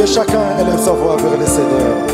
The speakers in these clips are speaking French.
Que chacun élève sa voix vers le Seigneur.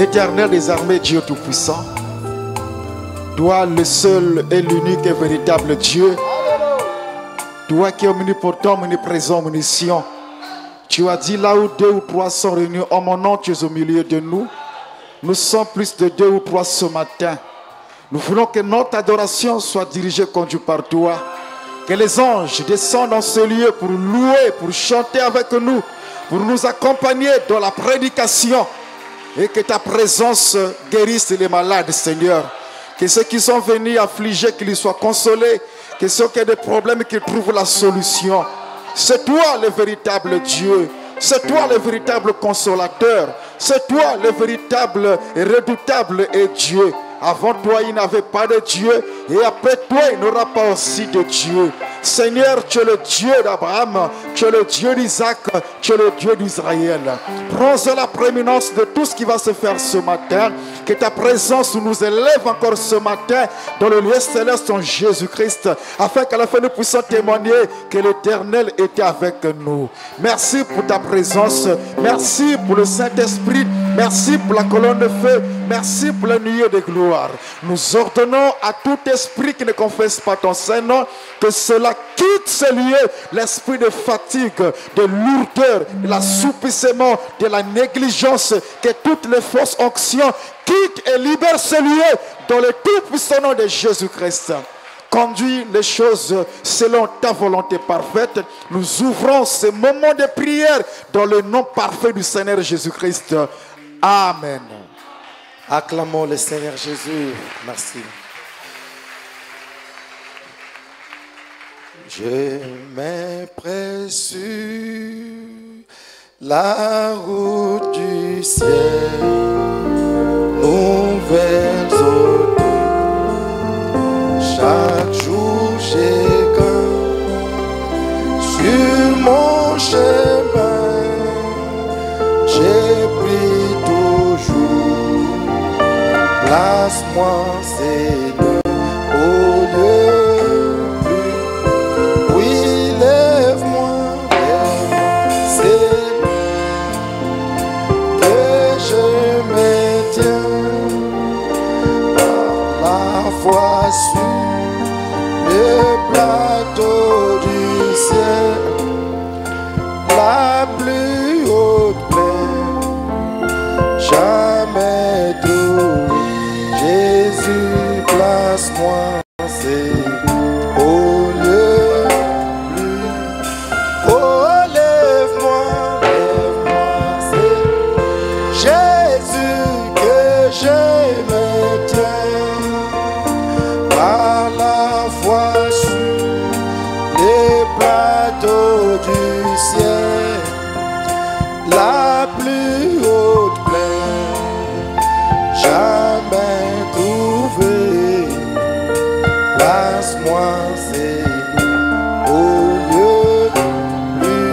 Éternel des armées, Dieu Tout-Puissant, toi le seul et l'unique et véritable Dieu, toi qui es omnipotent, omniprésent, omniscient, tu as dit là où 2 ou 3 sont réunis en mon nom, tu es au milieu de nous. Nous sommes plus de 2 ou 3 ce matin. Nous voulons que notre adoration soit dirigée, conduite par toi. Que les anges descendent dans ce lieu pour louer, pour chanter avec nous, pour nous accompagner dans la prédication. Et que ta présence guérisse les malades, Seigneur. Que ceux qui sont venus affligés, qu'ils soient consolés. Que ceux qui ont des problèmes, qu'ils trouvent la solution. C'est toi le véritable Dieu. C'est toi le véritable consolateur. C'est toi le véritable et redoutable Dieu. Avant toi, il n'y avait pas de Dieu. Et après toi, il n'y aura pas aussi de Dieu. Seigneur, tu es le Dieu d'Abraham. Tu es le Dieu d'Isaac, tu es le Dieu d'Israël. Prends la prééminence de tout ce qui va se faire ce matin. Que ta présence nous élève encore ce matin dans le lieu céleste en Jésus-Christ, afin qu'à la fin nous puissions témoigner que l'Éternel était avec nous. Merci pour ta présence. Merci pour le Saint-Esprit. Merci pour la colonne de feu. Merci pour la nuée de gloire. Nous ordonnons à tout esprit qui ne confesse pas ton Saint-Nom que cela quitte ce lieu, l'esprit de fatigue, de lourdeur, de l'assouplissement, de la négligence, que toutes les fausses onctions quittent et libèrent ce lieu dans le tout-puissant nom de Jésus-Christ. Conduis les choses selon ta volonté parfaite. Nous ouvrons ce moment de prière dans le nom parfait du Seigneur Jésus-Christ. Amen. Acclamons le Seigneur Jésus. Merci. Je m'empresse sur la route du ciel, nouvelles eaux. Chaque jour j'ai gagne sur mon chemin, j'ai pris toujours. Place-moi, Seigneur, au lieu plus. Oui, lève-moi, Seigneur, que je me tiens par la foi sur le plateau du ciel, la plus haute plaine, jamais trouvé. Jésus, place-moi, c'est au lieu plus. Oh, lève-moi, c'est Jésus que je me tiens par la foi sur les plateaux du ciel, la plus haute plaine, jamais trouvé. Place-moi, c'est au lieu plus.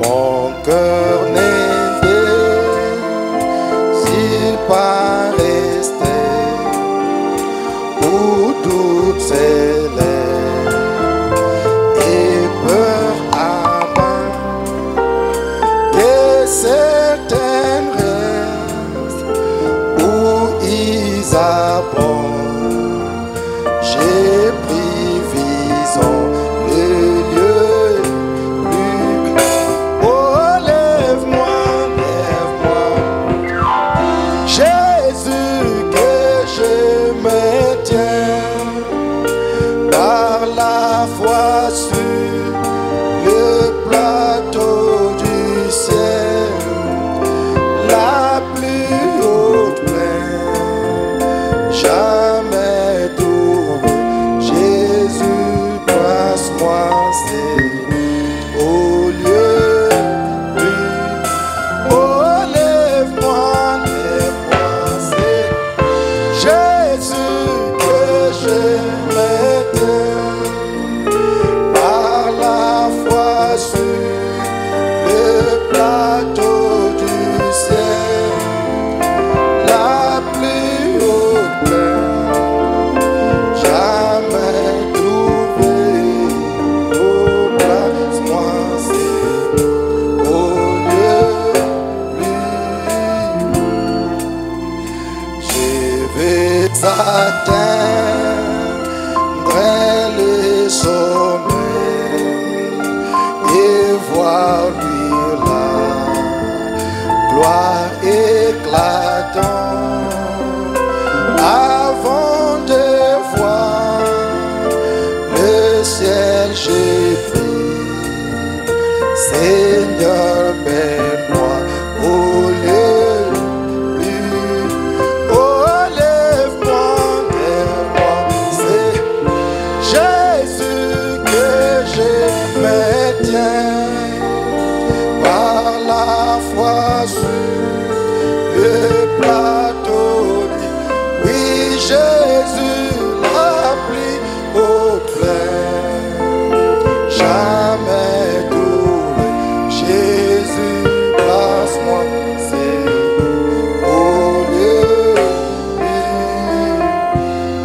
Mon cœur n'était s'il pas resté où toutes ces lèvres et peur à main que certaines restent où ils abondent. J'ai pris vision le lieu plus. Oh, lève-moi, lève-moi, Jésus, que je me tiens par la foi sur le plateau du ciel, la plus haute plaine, jamais trouvé. Jésus, place-moi, c'est au lieu plus. Oh, lève-moi, c'est Jésus que je me tiens par la foi sur le plateau du ciel, la plus haute plaine, jamais trouvé. Oh, place-moi, c'est au lieu plus. Je vais atteindre les sommets et voir lui la gloire éclatante avant de voir le ciel. J'ai pris, Seigneur, mène-moi au lieu plus. Oh, lève-moi,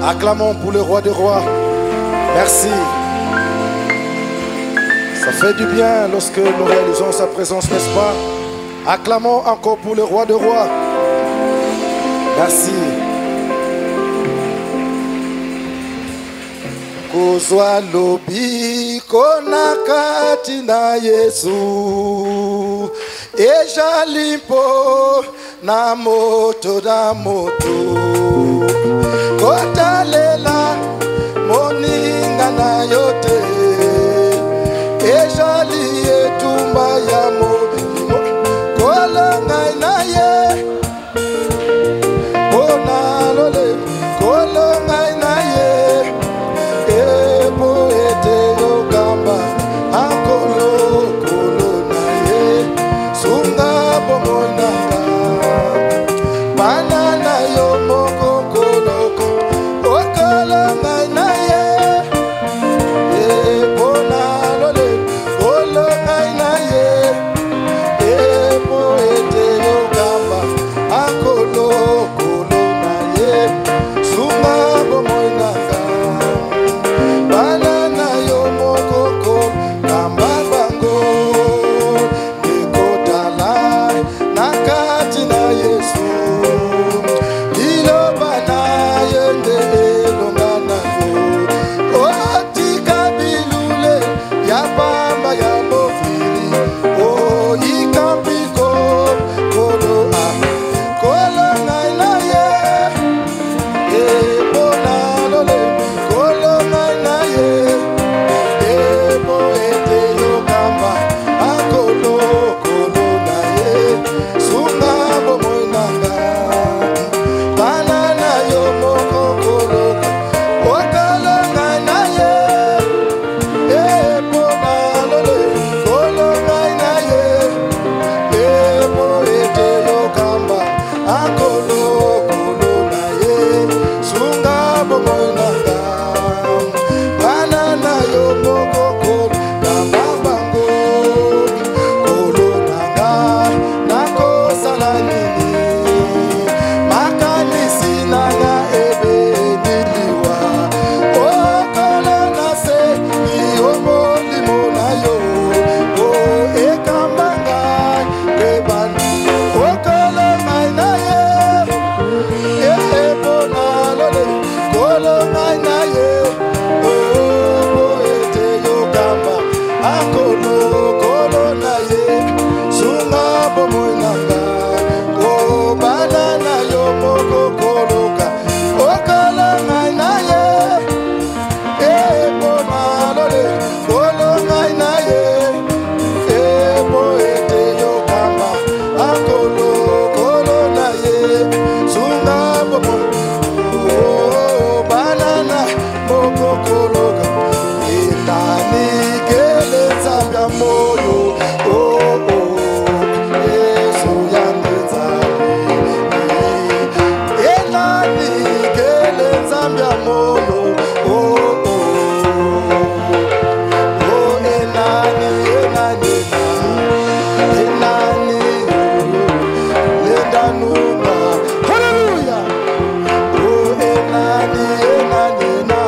Acclamons pour le roi des rois. Merci. Ça fait du bien lorsque nous réalisons sa présence, n'est-ce pas? Acclamons encore pour le roi des rois. Merci. Kozwa lobi kona kati na Yesu ejalimpo na moto kotalela moninga na yote ejali etumba ya molimo kolanga na ye ona lole kolanga na ye ebo ete yogamba akolo kolo na ye sunga bomonanga banana yo moko koloko okolanga na ye ebo na lole kolanga na ye ebo ete yogamba akolo kolo na ye sunga bomonanga banana yo mokoko kamba bango nikotala nakati na Yesu ilobana yende elongana yo otika bilule ya pamba ya mofili o ikambiko kolo a kolo na ye ebona lole kolo na ye ebo ete yokamba akolo kolo na ye sunga bomonanga banana yo moko koloka okolo na ye ebo na lole kolo na ye ebo ete yokamba akolo kolo na ye sunga bomonanga banana yo moko kolo kamba bango kolo nanga nakosala nini makanisi nanga ebeniliwa okolo na se iomolimo na yo o ekambanga ebani okolo na ye ebona lole kolo na ye o ete yokamba akolo kolo na ye sunga bomonanga o banana yo moko koloka okolo na ye ebona lole kolo na ye ebo ete yokamba akolo kolo na ye sunga bomonanga o banana moko koloka itani keleza bya moyo Yesu yangenza itani keleza bya moyo enani lendanunga hallelujah enani lendanunga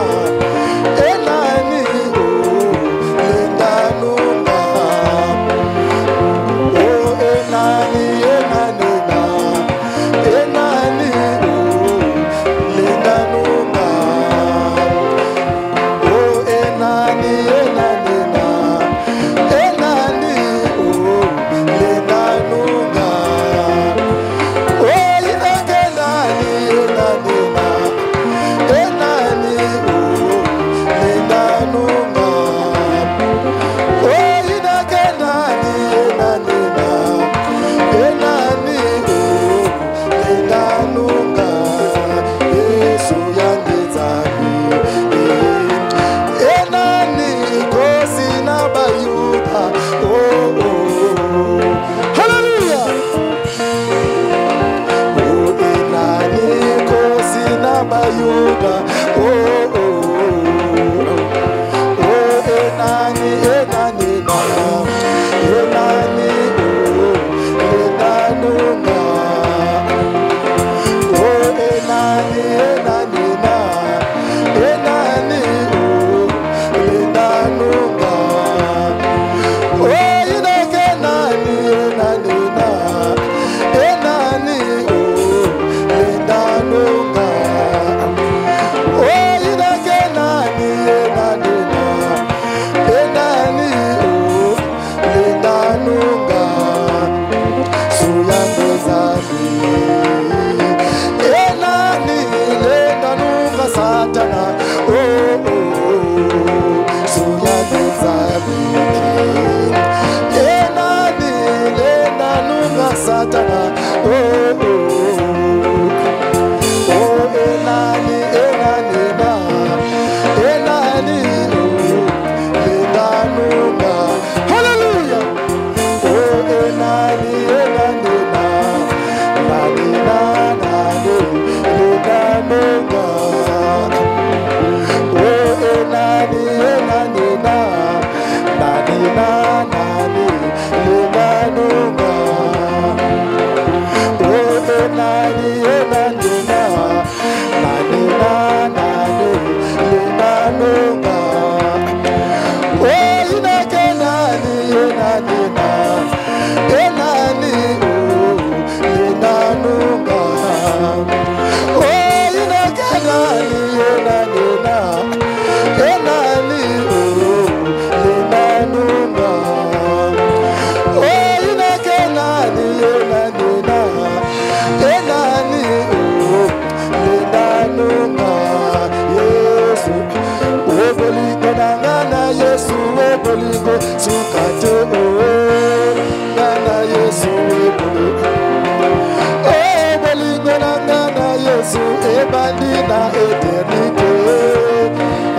ebandina éternité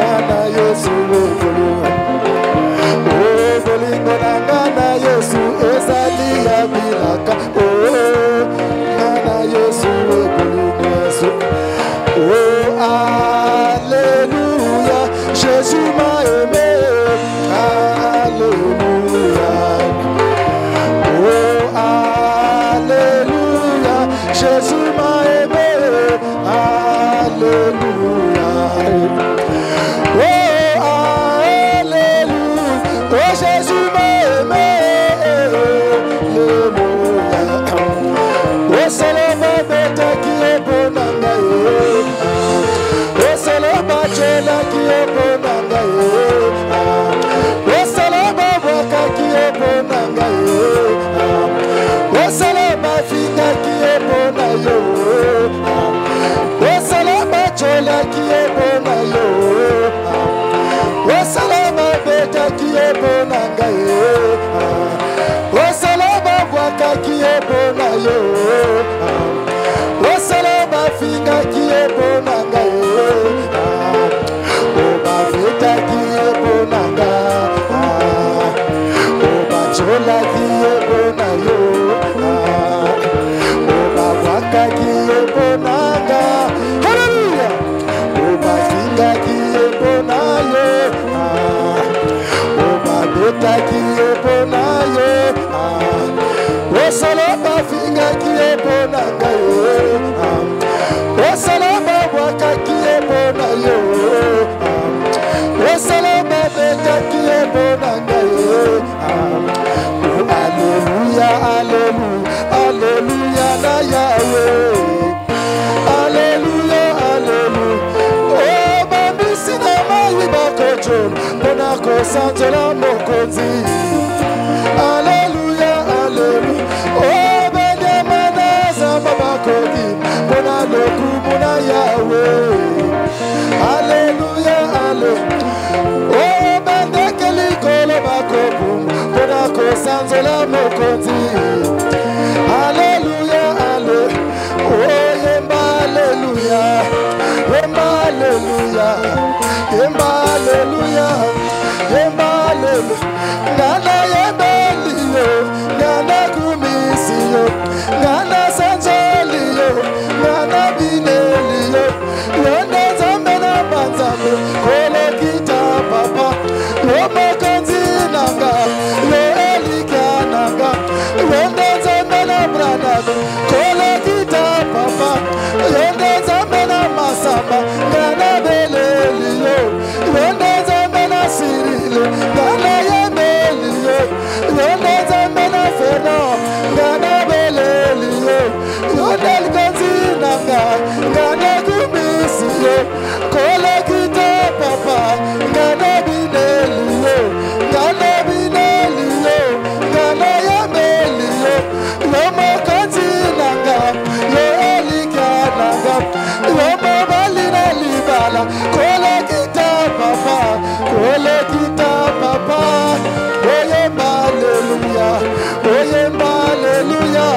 ana Yesu bolingo nanga na Yesu ezali ya bilaka ana Yesu bolingo Yesu alléluia Jésus m'a aimé alléluia alléluia Jésus m'a aimé alléluia alléluia Jésus m'a aimé alléluia c'est le bébé qui est bon c'est le bachelor qui est bon c'est le baboka qui est bon c'est le bafika qui est bon c'est le bachelor qui est bon c'est le babeta qui est bon c'est le baboka qui est bon c'est le bafika qui est bon bafeta qui est bon bachola qui est bon babwaka qui est bon hallelujah bafinga qui est bon babeta qui est bon c'est le bafinga qui est bon c'est le babwaka qui est bon c'est le babeta qui est bon alléluia alléluia alléluia na Yahweh alléluia alléluia oh bambisi na mai bakojo mpona kosanzola mokonzi alléluia alléluia oh benyamana zamba bakoki mpona lokumu na Yahweh alléluia alléluia oh bendeke likolo bakoku mpona kosanzola mokonzi alléluia alléluia oh yemba alléluia yemba alléluia yemba alléluia yemba alléluia ngana yembeliyo ngana kumisiyo ngana sanjeliyo ngana bineliyo yonde zambe na banzambe kolo kita papa yo mokonzi nanga yo elika nanga yonde zambe na brada kolo kita papa yonde zambe na masamba ngana beleliyo yonde zambe na sirile ngana yembeliyo yonde zambe na ferno ngana beleliyo yonde likonzi nanga ngana kumisiyo kolo kita papa ngana bineliyo ngana bineliyo ngana yembeliyo yo mokonzi nanga yo elika nanga yo mobali na libala kolo kita papa oyemba alléluia oyemba alléluia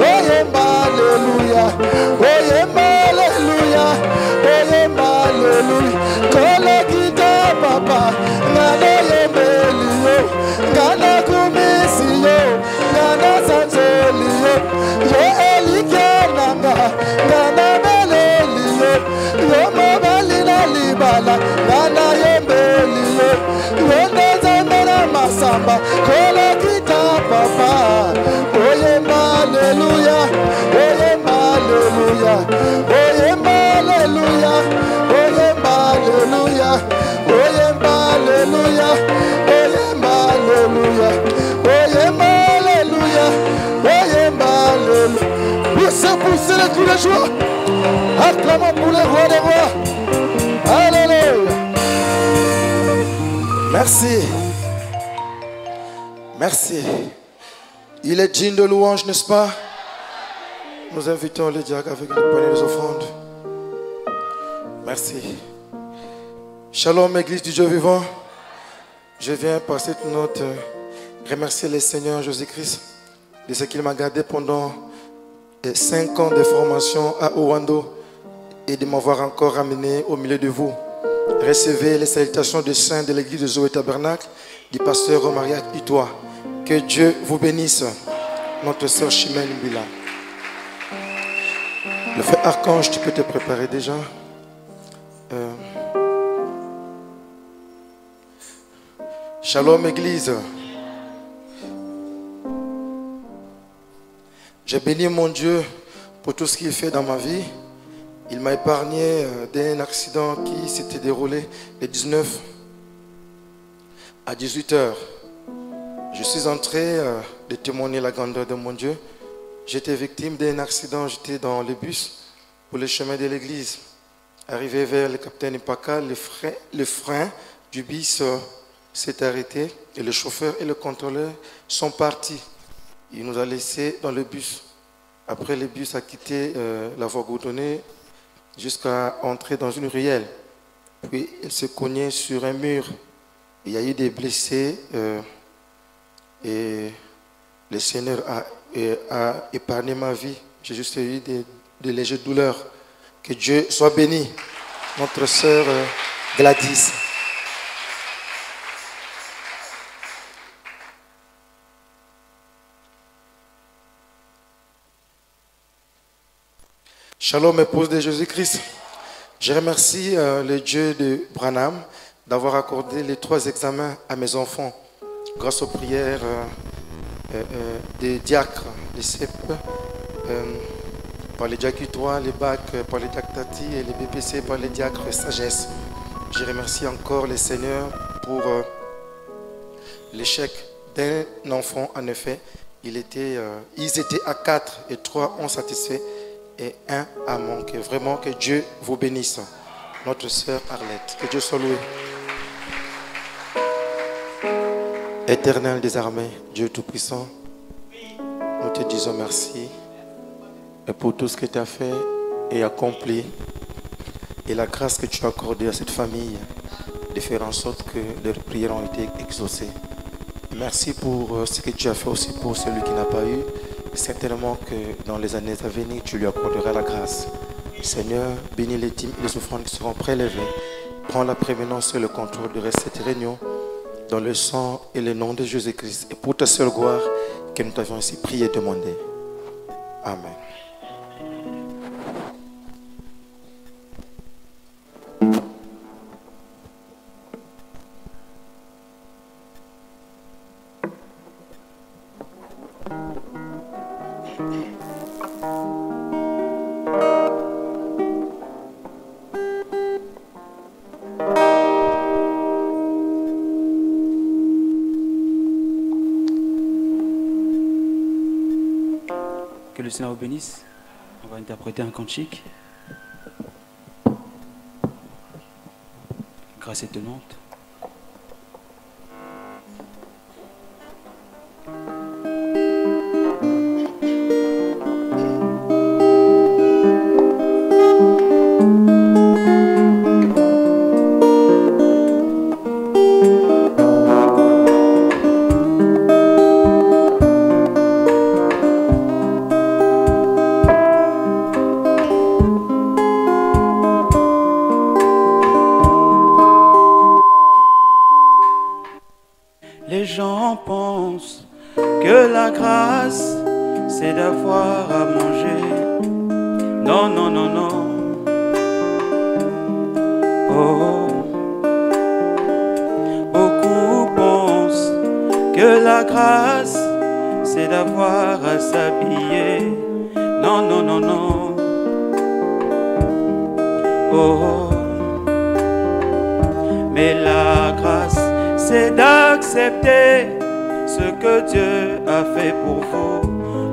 oyemba alléluia oyemba alléluia oyemba alléluia kolo kita papa ngana yembeliyo ngana kumisiyo ngana sanzeliyo yo elika nanga ngana beleliyo yo mobali na libala ngana yembeliyo yonde zamena masamba kolo kita papa oyemba alléluia oyemba alléluia oyemba alléluia oyemba alléluia oyemba alléluia oyemba alléluia oyemba alléluia oyemba alléluia poussez les coups de joie acclamons pour les rois des rois alléluia. Merci. Merci. Il est digne de louange, n'est-ce pas? Nous invitons les diacres avec une poignée des offrandes. Merci. Shalom, Église du Dieu vivant. Je viens par cette note remercier le Seigneur Jésus-Christ de ce qu'il m'a gardé pendant 5 ans de formation à Owando et de m'avoir encore ramené au milieu de vous. Recevez les salutations des saints de l'église de Zoé Tabernacle, du pasteur Romariac Itoa. Que Dieu vous bénisse. Notre sœur Chimène Mbila. Le frère Archange, tu peux te préparer déjà. Shalom Église. J'ai béni mon Dieu pour tout ce qu'il fait dans ma vie. Il m'a épargné d'un accident qui s'était déroulé le 19 à 18h. Je suis entré de témoigner la grandeur de mon Dieu. J'étais victime d'un accident, j'étais dans le bus pour le chemin de l'église. Arrivé vers le capitaine Ipaka, le frein du bus s'est arrêté et le chauffeur et le contrôleur sont partis. Il nous a laissés dans le bus. Après, le bus a quitté la voie goudronnée jusqu'à entrer dans une ruelle. Puis, il s'est cogné sur un mur. Il y a eu des blessés et le Seigneur a épargné ma vie. J'ai juste eu des légères douleurs. Que Dieu soit béni. Notre sœur Gladys. Shalom, épouse de Jésus-Christ. Je remercie le Dieu de Branham d'avoir accordé les 3 examens à mes enfants grâce aux prières des diacres, les CEP, par les diacres Itoa, les BAC par les diacres Tati et les BPC par les diacres Sagesse. Je remercie encore le Seigneur pour l'échec d'un enfant. En effet, ils étaient à 4 et 3 ont satisfait et 1 a manqué. Vraiment que Dieu vous bénisse. Notre sœur Arlette, que Dieu soit loué. Éternel des armées, Dieu Tout-Puissant, nous te disons merci pour tout ce que tu as fait et accompli et la grâce que tu as accordée à cette famille de faire en sorte que leurs prières ont été exaucées. Merci pour ce que tu as fait aussi pour celui qui n'a pas eu. Certainement que dans les années à venir, tu lui accorderas la grâce. Seigneur, bénis les dîmes et les offrandes qui seront prélevées. Prends la prééminence et le contrôle de cette réunion dans le sang et le nom de Jésus-Christ. Et pour ta seule gloire que nous t'avions ainsi prié et demandé. Amen. Que le Seigneur vous bénisse. On va interpréter un cantique. Grâce étonnante. Les gens pensent que la grâce, c'est d'avoir à manger. Non, non, non, non. Oh. Beaucoup pensent que la grâce, c'est d'avoir à s'habiller. Non, non, non, non. Oh. Mais la grâce, c'est d'accepter ce que Dieu a fait pour vous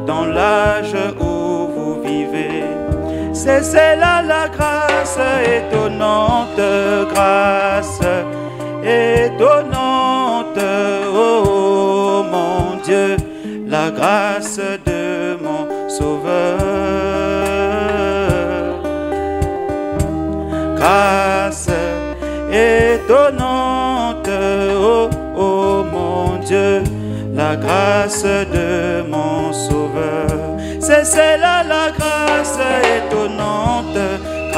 dans l'âge où vous vivez. C'est celle-là la grâce étonnante, grâce étonnante. Oh mon Dieu, la grâce de mon Sauveur. Grâce étonnante, oh, oh mon Dieu, la grâce de mon Sauveur. C'est celle-là la grâce étonnante,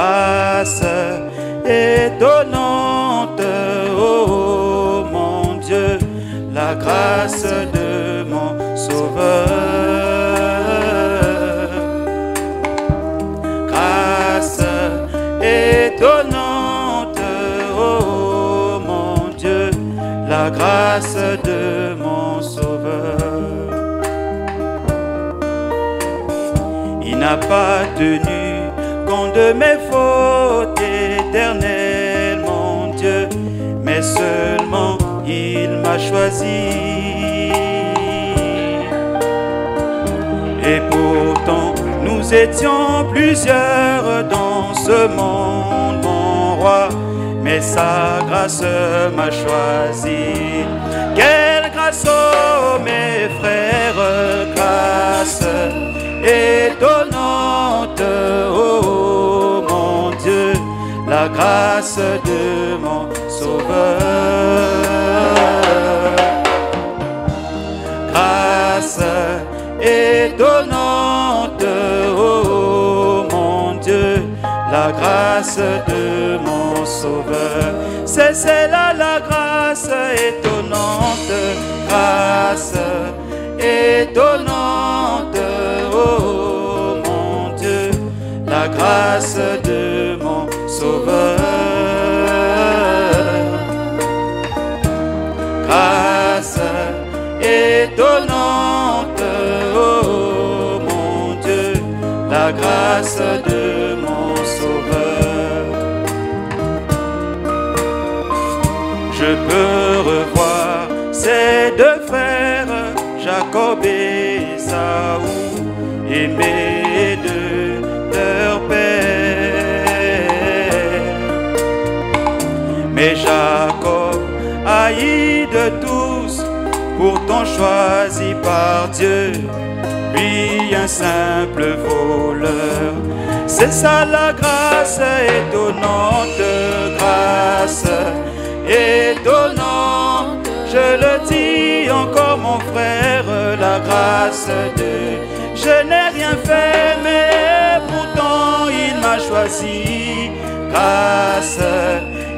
grâce étonnante, oh mon Dieu, la grâce de mon Sauveur. Grâce étonnante, oh mon Dieu, la grâce de mon Sauveur. Il n'a pas tenu compte de mes fautes éternelles, mon Dieu, mais seulement il m'a choisi. Et pourtant nous étions plusieurs dans ce monde, mon roi, mais sa grâce m'a choisi. Quelle grâce, oh mes frères, grâce étonnante, oh mon Dieu, la grâce de mon Sauveur. Grâce étonnante, oh mon Dieu, la grâce de mon Sauveur. C'est là la grâce étonnante, grâce étonnante, oh mon Dieu, la grâce de mon Sauveur. Grâce étonnante, oh mon Dieu, la grâce de mon Sauveur. Je peux revoir ces deux frères, Jacob et Ésaü, aimés de leur père. Mais Jacob, haï de tous, pourtant choisi par Dieu, lui un simple voleur. C'est ça la grâce étonnante, grâce étonnante. Je le dis encore mon frère, la grâce de... Je n'ai rien fait mais pourtant il m'a choisi. Grâce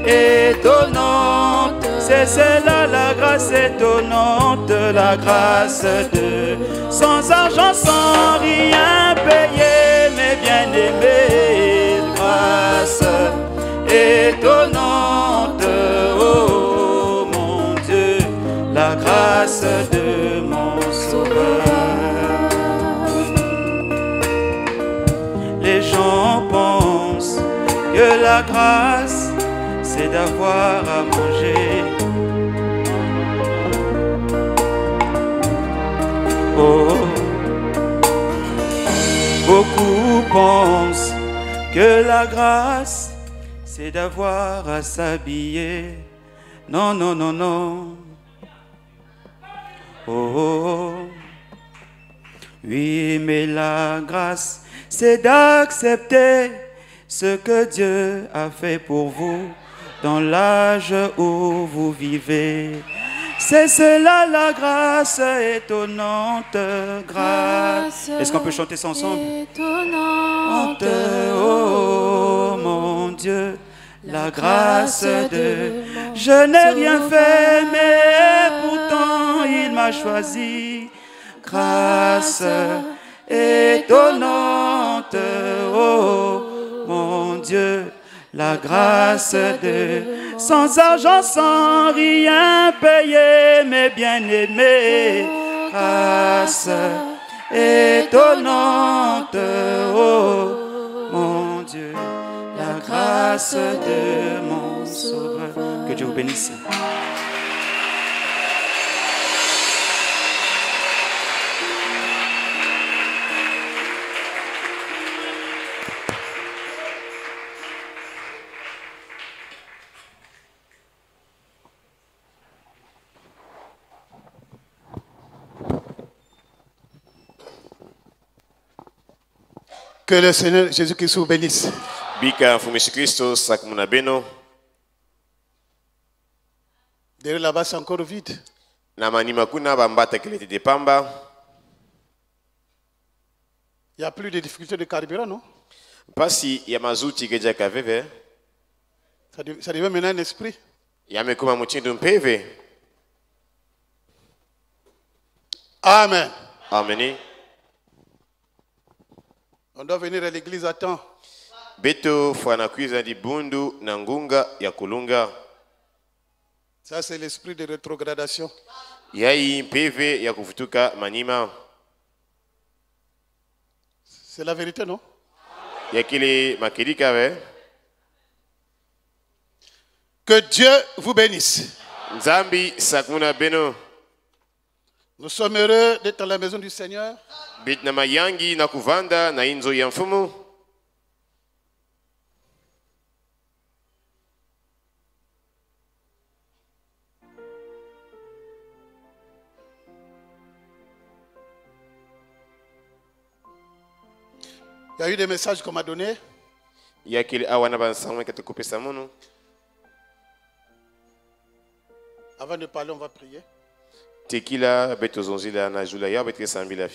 étonnante, c'est celle-là la grâce étonnante, la grâce de... Sans argent, sans rien payer, mais bien aimé. Grâce étonnante, oh mon Dieu, la grâce de mon Sauveur. Les gens pensent que la grâce, c'est d'avoir à manger. Oh, beaucoup pensent que la grâce, c'est d'avoir à s'habiller. Non, non, non, non. Oh, oui, mais la grâce, c'est d'accepter ce que Dieu a fait pour vous dans l'âge où vous vivez. C'est cela la grâce étonnante, grâce. Est-ce qu'on peut chanter ça ensemble? Étonnante, oh mon Dieu, la grâce de... Je n'ai rien fait, mais pourtant il m'a choisi. Grâce étonnante, oh mon Dieu, la grâce de... Sans argent, sans rien payer, mais bien aimé. Grâce étonnante, oh mon Dieu, la grâce de mon Sauveur. Que Dieu vous bénisse. Que le Seigneur Jésus-Christ vous bénisse. Bika Fumishi Christo Sakmuna Beno. Derrière là-bas, c'est encore vide. Namani Makuna Bambata Kelete de Pamba. Il n'y a plus de difficultés de carburant, non? Pasi ya mazuti geja kaveve. Ça devient maintenant un esprit. Yamekuma mutindo mpeve. Amen. Amen. On doit venir à l'église à temps. Beto fwana kuiza di bundu na ngunga ya kulunga. Ça, c'est l'esprit de rétrogradation. Yai mpeve ya kufutuka manima. C'est la vérité, non? Yakile makirika ve. Que Dieu vous bénisse. Nzambi sakuna beno. Nous sommes heureux d'être dans la maison du Seigneur. Bit na mayangi na kuvanda na inzo ya mfumu. Il y a eu des messages qu'on m'a donnés. Yakile awana bansamwe katukupesa mono. Avant de parler, on va prier. Tekila beto zonzila na jula ya betre sambila.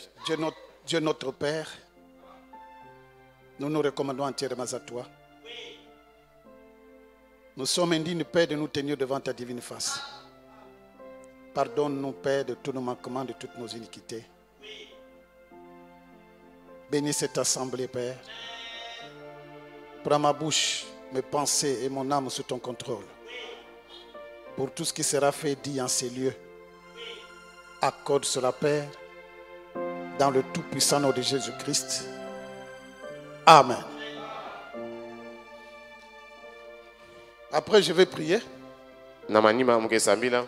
Dieu notre Père, nous nous recommandons entièrement à toi. Nous sommes indignes, Père, de nous tenir devant ta divine face. Pardonne-nous, Père, de tous nos manquements, de toutes nos iniquités. Bénis cette assemblée, Père. Prends ma bouche, mes pensées et mon âme sous ton contrôle. Pour tout ce qui sera fait, dit en ces lieux. Accorde cela, Père, dans le tout-puissant nom de Jésus-Christ. Amen. Après, je vais prier. Namanima mke sambila.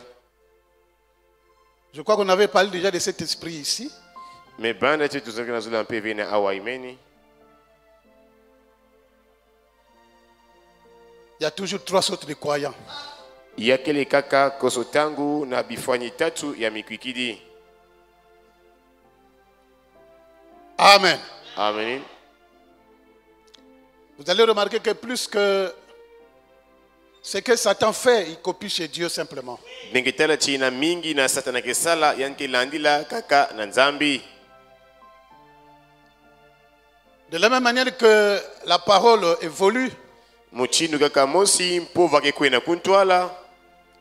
Je crois qu'on avait parlé déjà de cet esprit ici. Mais banda tu tout ce que nous avons pu na awa imeni. Il y a toujours trois sortes de croyants. Yakele kaka kosotangu na bifwanyi tatu ya mikwikidi. Amen. Amen. Vous allez remarquer que plus que ce que Satan fait, il copie chez Dieu simplement. Bengetala china mingi na satana kesala yanke landila kaka na nzambi. De la même manière que la parole évolue, Muchinu kaka mosi mpova ke kwena kuntwala.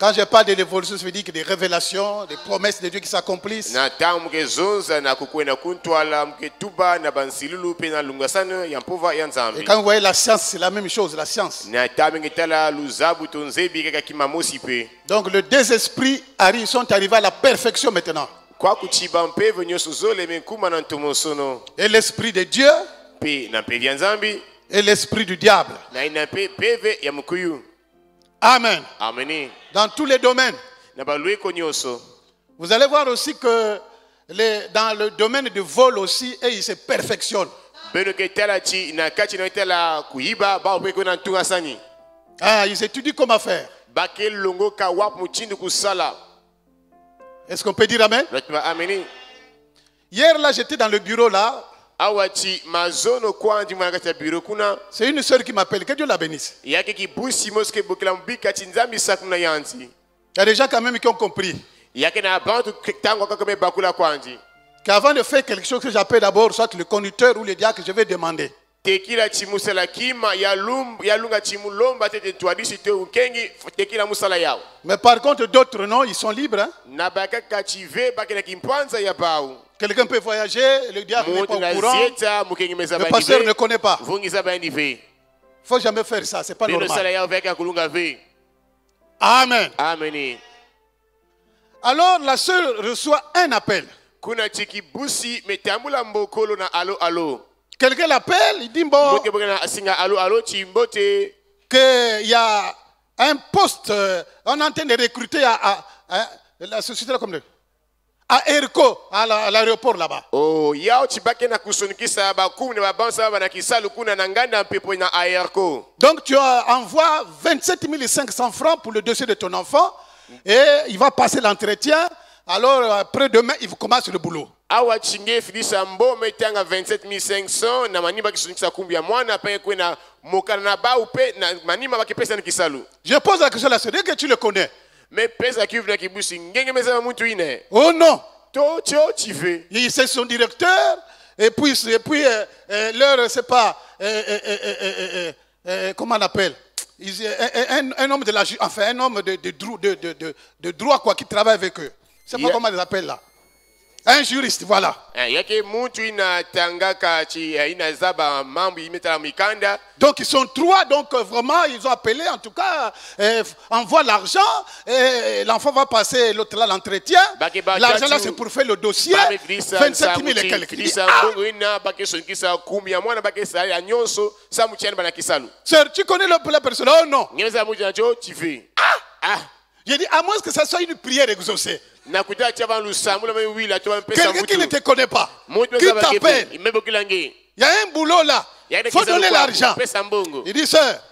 quand je parle de l'évolution, ça veut dire que des révélations, des promesses de Dieu qui s'accomplissent. Na tamu mke zonza na kukwena kuntwala mke tuba na bansilulu pe na lungasana ya mpova ya nzambi. Et quand vous voyez la science, c'est la même chose, la science. Na tamu ngetala luzabu tonzebi kaka kimamosi pe. Donc les deux esprits sont arrivés à la perfection maintenant. Kwa kuchiba mpeve nyoso zole menkuma na ntomosono. Et l'esprit de Dieu Pe na pevi ya nzambi. et l'esprit du diable. Na ina pe peve ya mkuyu. Amen. Ameni. Dans tous les domaines. Na balueko nyoso. Vous allez voir aussi que dans le domaine du vol aussi, et ils se perfectionnent. Beno ke tala chi na kachi na tala kuiba ba opeko na ntunga sani. Ah, ils étudient comment faire. Bakel longo ka wap muchindu kusala. Est-ce qu'on peut dire amen? Ameni. Hier là, j'étais dans le bureau là. Awachi mazono kwandi mwanakata biro kuna. C'est une sœur qui m'appelle. Que Dieu la bénisse. Yake kibusi moske bokela mbika chinzambi sakuna yanti. Il y a des gens quand même qui ont compris Yake na bantu tango kakame bakula kwandi. qu'avant de faire quelque chose que j'appelle d'abord soit le conducteur ou le diacre, je vais demander. Tekila chimusala kima ya lunga chimulomba tete tuadisi te ukengi tekila musala yao. Mais par contre, d'autres non, ils sont libres. Hein? Na bakaka chive bakena kimpanza ya pau. Quelqu'un peut voyager, le diacre n'est pas au courant. Le pasteur ne connaît pas. Il ne faut jamais faire ça, c'est pas normal. Amen. Amen. Alors la sœur reçoit un appel. Quelqu'un l'appelle, il dit bon, qu'il y a un poste, on est en train de recruter à la société comme à Erko, à l'aéroport là-bas. Oh, yao chibake na kusonikisa bakumu ne babansa bana kisalu kuna na nganda mpepo na airco. Donc tu envoies 27 500 francs pour le dossier de ton enfant et il va passer l'entretien. Alors après-demain, il commence le boulot. Awa chinge filisa mbome tanga 27 500 na manima kisonikisa kumbi ya mwana pe kwena mokana na ba upe na manima bakipesa na kisalu. Je pose la question à la sœur, que tu le connais. Mais pesa kivu na kibusi ngenge meza muntu ine. Oh non. To cho chive. C'est son directeur et puis leur c'est pas comment on appelle, un homme de la, enfin un homme de droit quoi, qui travaille avec eux. Je ne sais pas comment ils appellent là. Un juriste, voilà. Donc ils sont trois, donc vraiment ils ont appelé, en tout cas, envoie l'argent, l'enfant va passer l'autre là l'entretien. L'argent là c'est pour faire le dossier, 27 000 et quelques. Sœur, tu connais la personne? Oh non. J'ai dit, à moins que ça soit une prière exaucée. Quelqu'un qui ne te connaît pas, qui t'appelle, il y a un boulot là, il faut donner l'argent. Il dit, sœur,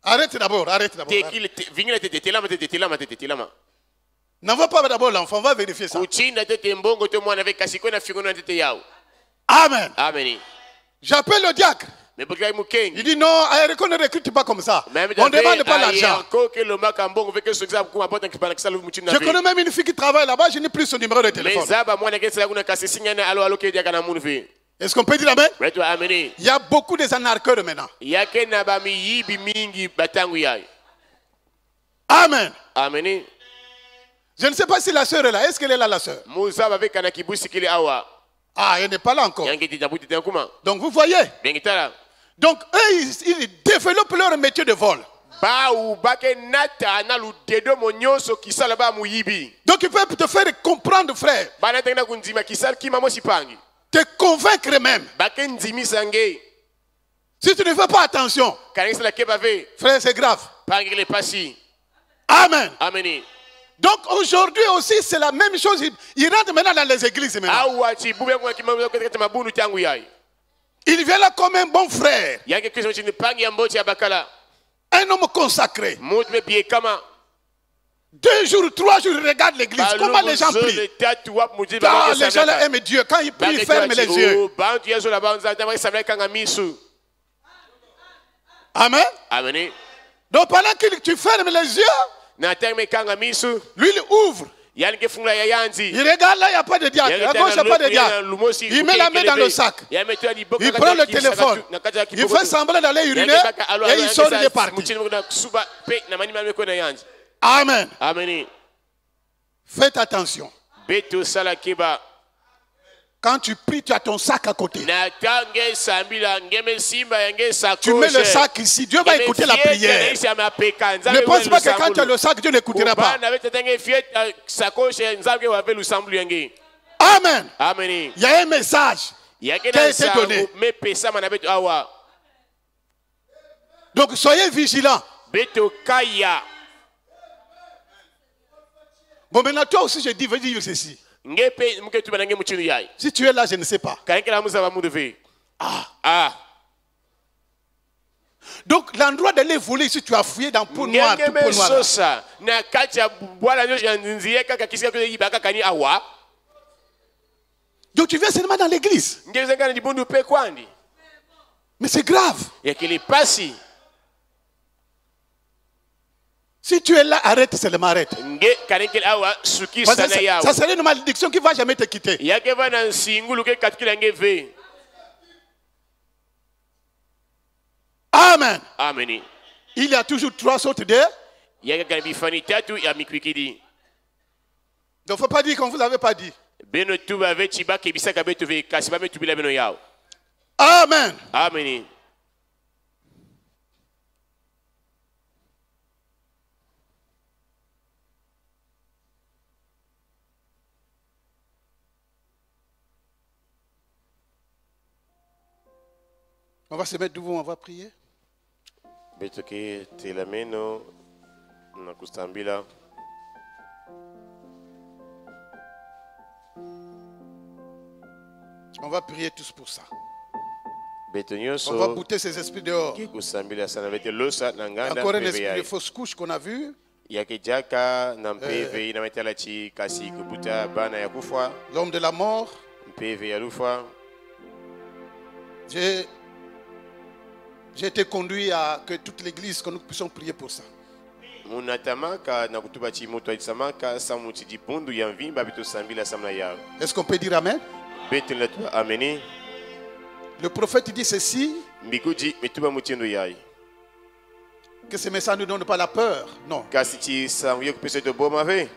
arrête d'abord, arrête d'abord. N'envoie pas d'abord l'enfant, on va vérifier ça. Amen. J'appelle le diacre. Il dit non, on ne recrute pas comme ça. On ne demande pas l'argent. Je connais même une fille qui travaille là-bas, je n'ai plus son numéro de téléphone. Est-ce qu'on peut dire amen? Il y a beaucoup des anarcheurs maintenant. Amen. Je ne sais pas si la sœur est là. Est-ce qu'elle est là, la sœur? Ah, elle n'est pas là encore. Donc vous voyez. Donc eux, ils développent leur métier de vol. Donc ils peuvent te faire comprendre, frère. Te convaincre même. Si tu ne fais pas attention, frère, c'est grave. Amen. Donc aujourd'hui aussi c'est la même chose. Ils rentrent maintenant dans les églises maintenant. Il vient là comme un bon frère. Un homme consacré. 2 jours, 3 jours, il regarde l'église. Comment les gens prient? Ah, les gens là aiment Dieu. Quand ils prient, ils ferment les yeux. Amen. Donc pendant que tu fermes les yeux, lui il ouvre. Il regarde là, il n'y a pas de diacre. À gauche, il n'y a pas de diacre. Il met la main dans le sac. Il prend le téléphone. Il fait semblant d'aller uriner et il sort de parti. Amen. Faites attention. Quand tu pries, tu as ton sac à côté. Tu mets le sac ici. Dieu va écouter la prière. Ne pense pas que quand tu as le sac, Dieu n'écoutera pas. Amen. Il y a un message qui a été donné. Donc soyez vigilants. Bon, maintenant toi aussi, je dis, veux dire ceci. Si tu es là, je ne sais pas. Donc l'endroit d'aller voler, si tu as fouillé dans peau noire, tout peau noire. Donc tu viens seulement dans l'église. Mais c'est grave. Si tu es là, arrête seulement, arrête. Ça serait une malédiction qui ne va jamais te quitter. Amen. Il y a toujours 3 sortes de. Donc il ne faut pas dire qu'on ne vous avait pas dit. Amen. On va se mettre debout, on va prier. On va prier tous pour ça. On va bouter ces esprits dehors. Encore un esprit de fausse couche qu'on a vu. L'homme de la mort. J'ai été conduit à que toute l'église, que nous puissions prier pour ça. Est-ce qu'on peut dire amen? Le prophète dit ceci, mbikuji mituba mutindo yai que ce message ne donne pas la peur. Non. kasi chi sanguye kupesa to boma ve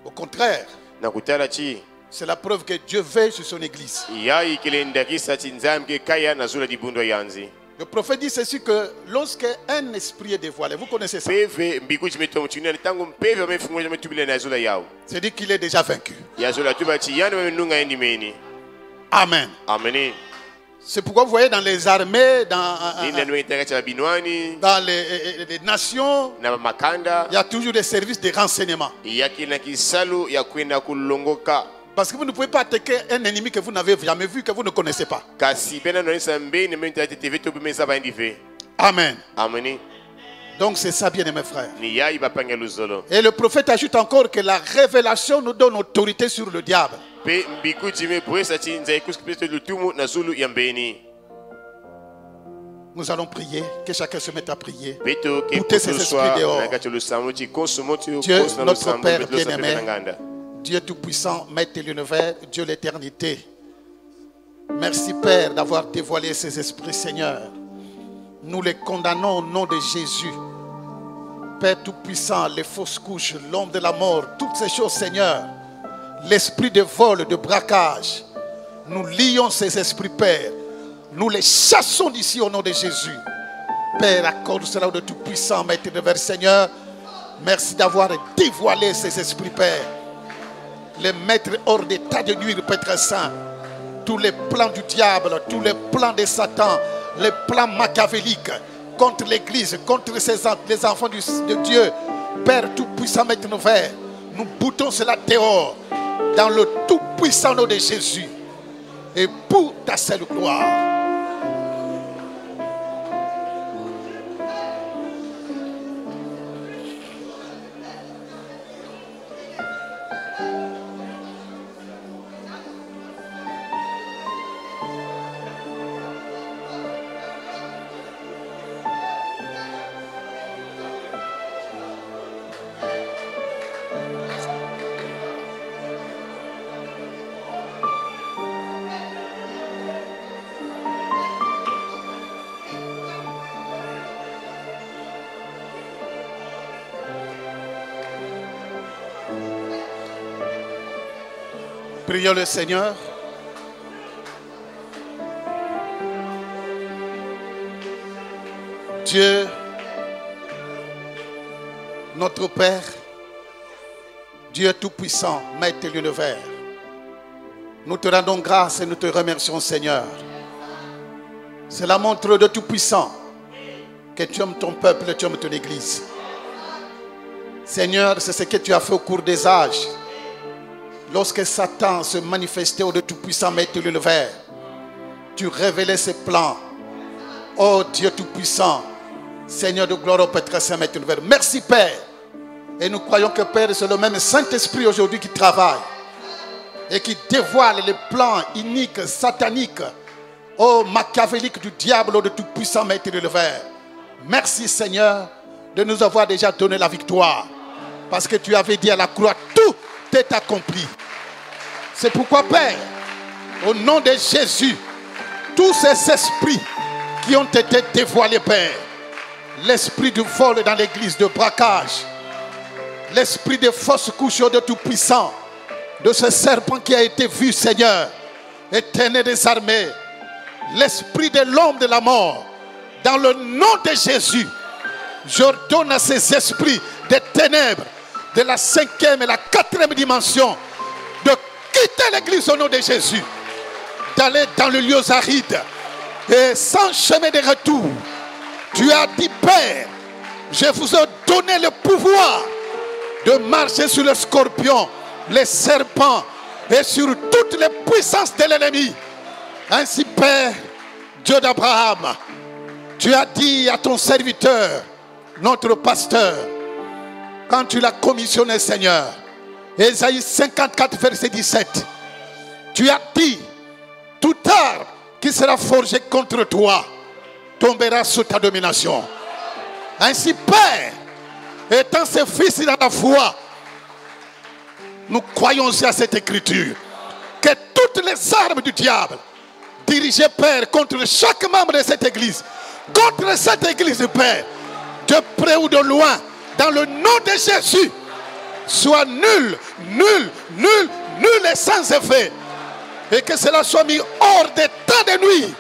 Au contraire, na kutala chi c'est la preuve que Dieu veille sur son église. yai kilendakisa chi nzambe ke kaya na zula dibundo yanzi Le prophète dit ceci que lorsque un esprit est dévoilé, vous connaissez ça, peve mbikuji mituba mutindo tangu mpeve amefungoja metubile na zula yao c'est-à-dire qu'il est déjà vaincu. ya zula tuba chi yana menunga endimeni Amen. ameni C'est pourquoi vous voyez dans les armées, ninda no itanga cha binwani dans les nations, na makanda il y a toujours des services de renseignement. yakina kisalu ya kwenda kulongoka Parce que vous ne pouvez pas attaquer un ennemi que vous n'avez jamais vu, que vous ne connaissez pas. kasi pena no sambe ne menta tv to bimeza ba ndive Amen. ameni Donc c'est ça, bien aimé frère. ni yai bapanga luzolo Et le prophète ajoute encore que la révélation nous donne autorité sur le diable. pe mbikuji me boesa chi nzai kuskipete lutumu na zulu ya mbeni Nous allons prier, que chacun se mette à prier. beto ke Poussez ces esprits dehors. na kacho lusamu chi konsumo ti Dieu, konsumo notre lusamu Père beto lusamu bien-aimé. nganda Dieu Tout-Puissant, Maître de l'univers, Dieu l'éternité. Merci Père d'avoir dévoilé ces esprits, Seigneur. Nous les condamnons au nom de Jésus. Père Tout-Puissant, les fausses couches, l'homme de la mort, toutes ces choses, Seigneur. L'esprit de vol, de braquage. Nous lions ces esprits, Père. Nous les chassons d'ici au nom de Jésus. Père, accorde cela au Tout-Puissant, Maître de l'univers, Seigneur. Merci d'avoir dévoilé ces esprits, Père. Les mettre hors d'état de nuire, Père Saint. Tous les plans du diable, tous les plans de Satan, les plans machiavéliques contre l'Église, contre les enfants de Dieu. Père Tout-Puissant, Maître Nouvelle, nous boutons cela dehors dans le tout-puissant nom de Jésus et pour ta seule gloire. Prions le Seigneur. Dieu, notre Père, Dieu Tout-Puissant, Maître de l'univers, nous te rendons grâce et nous te remercions, Seigneur. C'est la montre de Tout-Puissant que tu aimes ton peuple et tu aimes ton Église. Seigneur, c'est ce que tu as fait au cours des âges. Lorsque Satan se manifestait au Tout-Puissant, Maître de l'univers, tu révélais ses plans. Oh Dieu Tout-Puissant, Seigneur de gloire, au Père Saint, Maître de l'univers. Merci Père. Et nous croyons que Père, c'est le même Saint-Esprit aujourd'hui qui travaille et qui dévoile les plans iniques, sataniques, oh machiavéliques du diable, oh de Tout-Puissant, Maître de l'univers. Merci Seigneur de nous avoir déjà donné la victoire. Parce que tu avais dit à la croix, tout est accompli. C'est pourquoi Père, au nom de Jésus, tous ces esprits qui ont été dévoilés, Père, l'esprit du vol dans l'église, de braquage, l'esprit de fausses couches de Tout-Puissant, de ce serpent qui a été vu, Seigneur, éternel des armées, l'esprit de l'homme de la mort, dans le nom de Jésus, j'ordonne à ces esprits des ténèbres, de la 5e et la 4e dimension, de quitter l'église au nom de Jésus, d'aller dans le lieu aride et sans chemin de retour. Tu as dit, Père, je vous ai donné le pouvoir de marcher sur le scorpion, les serpents et sur toutes les puissances de l'ennemi. Ainsi, Père, Dieu d'Abraham, tu as dit à ton serviteur, notre pasteur, quand tu l'as commissionné, Seigneur, Ésaïe 54, verset 17, tu as dit, tout arbre qui sera forgé contre toi tombera sous ta domination. Ainsi, Père, étant ses fils dans la foi, nous croyons à cette écriture, que toutes les armes du diable diriger, Père, contre chaque membre de cette église. Contre cette église, Père. De près ou de loin. Dans le nom de Jésus. Soit nul et sans effet. Et que cela soit mis hors des temps de nuit.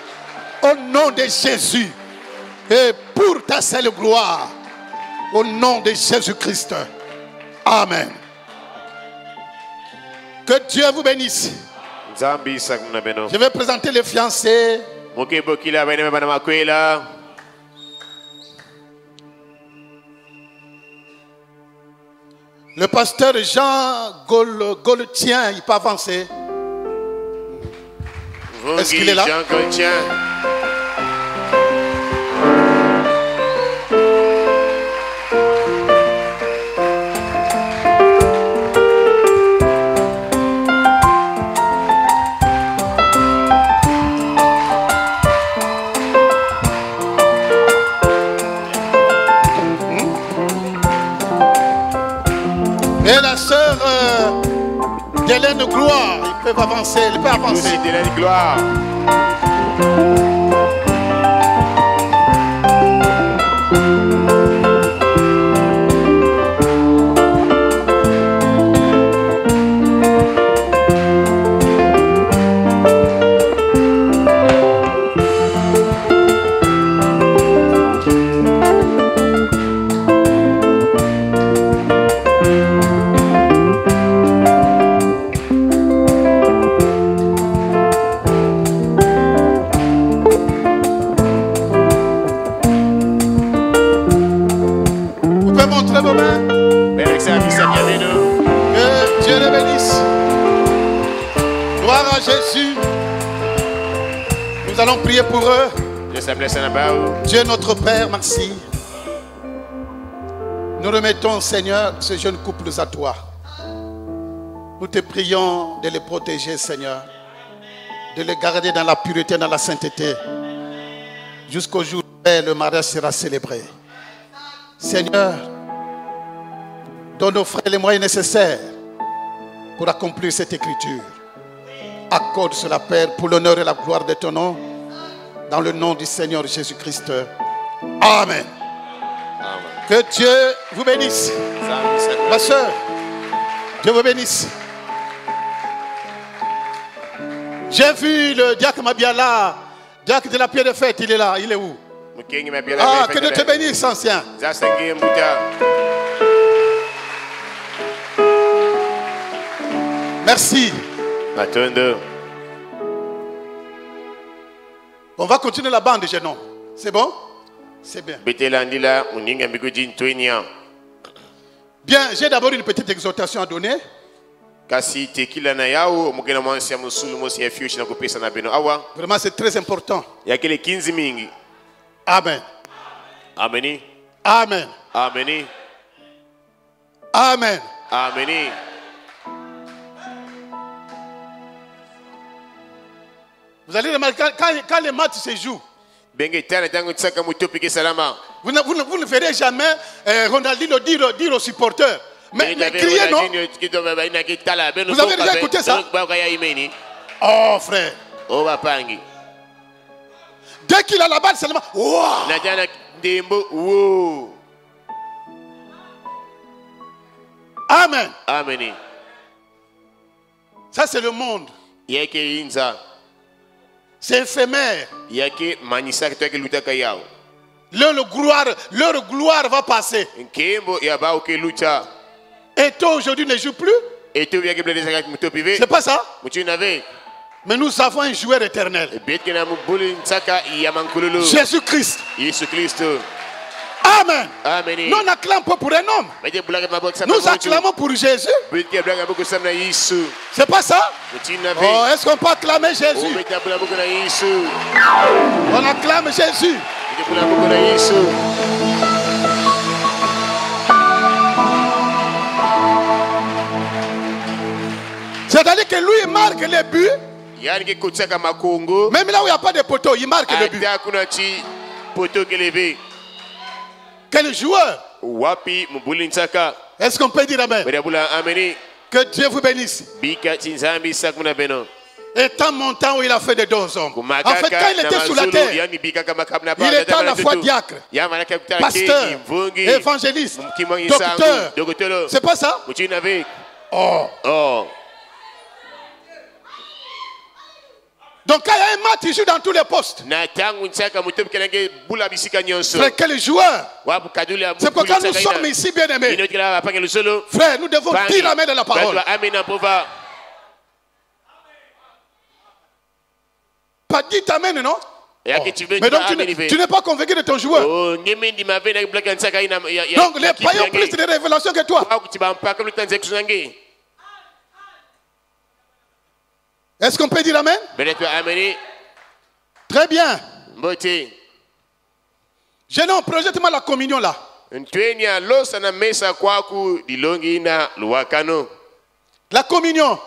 Au nom de Jésus. Et pour ta seule gloire. Au nom de Jésus-Christ. Amen. Que Dieu vous bénisse. Je vais présenter les fiancés. Le pasteur Jean Gaultien, il peut avancer. Est-ce qu'il est là? Jean Gaultien. Et la sœur d'Hélène Gloire, ils peuvent avancer, ils peuvent avancer. Aussi d'Hélène Gloire. Que Dieu les bénisse. Gloire à Jésus. Nous allons prier pour eux. Dieu notre Père, merci. Nous remettons, Seigneur, ces jeunes couples à toi. Nous te prions de les protéger, Seigneur. De les garder dans la pureté, dans la sainteté. Jusqu'au jour où le mariage sera célébré. Seigneur, donne aux frères les moyens nécessaires pour accomplir cette écriture. Accorde cela, Père, pour l'honneur et la gloire de ton nom, dans le nom du Seigneur Jésus-Christ. Amen. Que Dieu vous bénisse. Ma soeur, Dieu vous bénisse. J'ai vu le diacre Mabiala, diacre de la pierre de fête, il est là, il est où? Ah, que Dieu te bénisse, ancien. Merci. On va continuer la bande, jeune homme. C'est bon? C'est bien. Bien, j'ai d'abord une petite exhortation à donner. Vraiment, c'est très important. Amen. Amen. Amen. Amen. Amen. Amen. Vous allez remarquer, quand les matchs se jouent, vous ne verrez jamais Ronaldinho dire aux supporters. Mais crier, non? Vous avez déjà écouté ça? Oh, frère. Dès qu'il a la balle, seulement. Wow. Amen. Amen. Ça, c'est le monde. C'est éphémère. Leur gloire va passer. Et toi, aujourd'hui, ne joue plus. C'est pas ça? Mais nous avons un joueur éternel. Jésus-Christ. Amen. Amen. Nous n'acclamons pas pour un homme. Nous acclamons pour Jésus. C'est pas ça? Oh, est-ce qu'on peut acclamer Jésus? On acclame Jésus. C'est-à-dire que lui, il marque les buts. Même là où il n'y a pas de poteau, il marque le but. Quel joueur? Est-ce qu'on peut dire amen? Que Dieu vous bénisse. Étant montant où il a fait des dons aux hommes. En fait, quand il était sous la terre, il était à la fois diacre, pasteur, évangéliste, docteur. C'est pas ça? Oh. Donc quand il y a un match, il joue dans tous les postes. Frère, quel joueur. C'est pourquoi nous sommes ici, bien aimés. Frère, nous devons dire amen de la parole. Pas dit amen, non? Mais donc tu n'es pas convaincu de ton joueur. Donc les païens ont plus de révélations que toi. Est-ce qu'on peut dire amen? Très bien. J'ai non, projette-moi la communion là. La communion.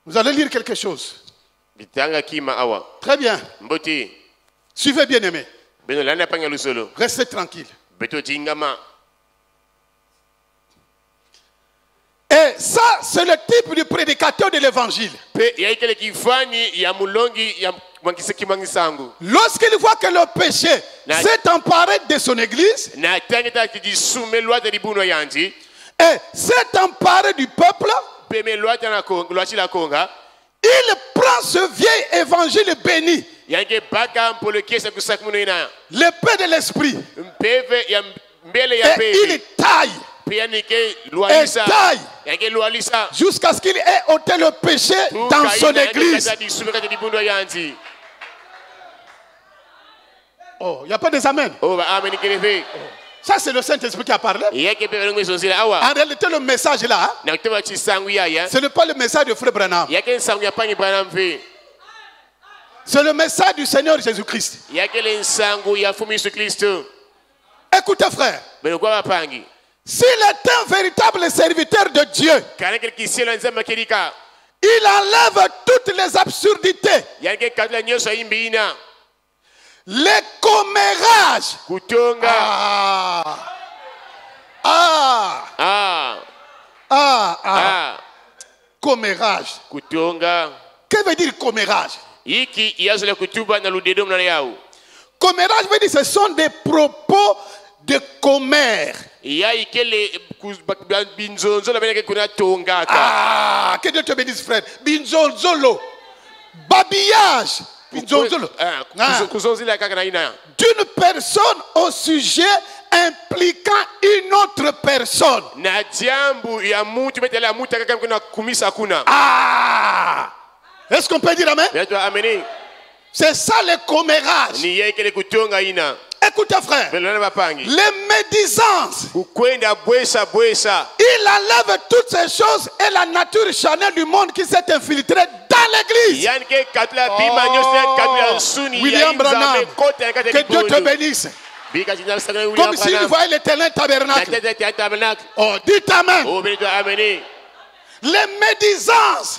Vous allez lire quelque chose. Très bien. Suivez, bien aimé. Restez tranquille. Et ça, c'est le type de prédicateur de l'évangile. Lorsqu'il voit que le péché s'est emparé de son église et s'est emparé du peuple, il prend ce vieil évangile béni, l'épée de l'esprit, et il taille jusqu'à ce qu'il ait ôté le péché dans son église. Oh, il n'y a pas des amens. Ça, c'est le Saint-Esprit qui a parlé. En réalité, le message là, ce n'est pas le message de Frère Branham. C'est le message du Seigneur Jésus-Christ. Écoutez, frère. S'il est un véritable serviteur de Dieu, il enlève toutes les absurdités, les commérages. Commérage. Que veut dire commérage? Commérage veut dire ce sont des propos de commère. Que Dieu te bénisse, frère. Binzonzolo. Babillage. Binzonzolo. D'une personne au sujet impliquant une autre personne. Est-ce qu'on peut dire amen? C'est ça le commérage. Écoutez, frère, les médisances, il enlève toutes ces choses et la nature charnelle du monde qui s'est infiltrée dans l'église. William Branham, que Dieu te bénisse. Comme s'il voyait l'éternel tabernacle. Oh, dites amen. Les médisances.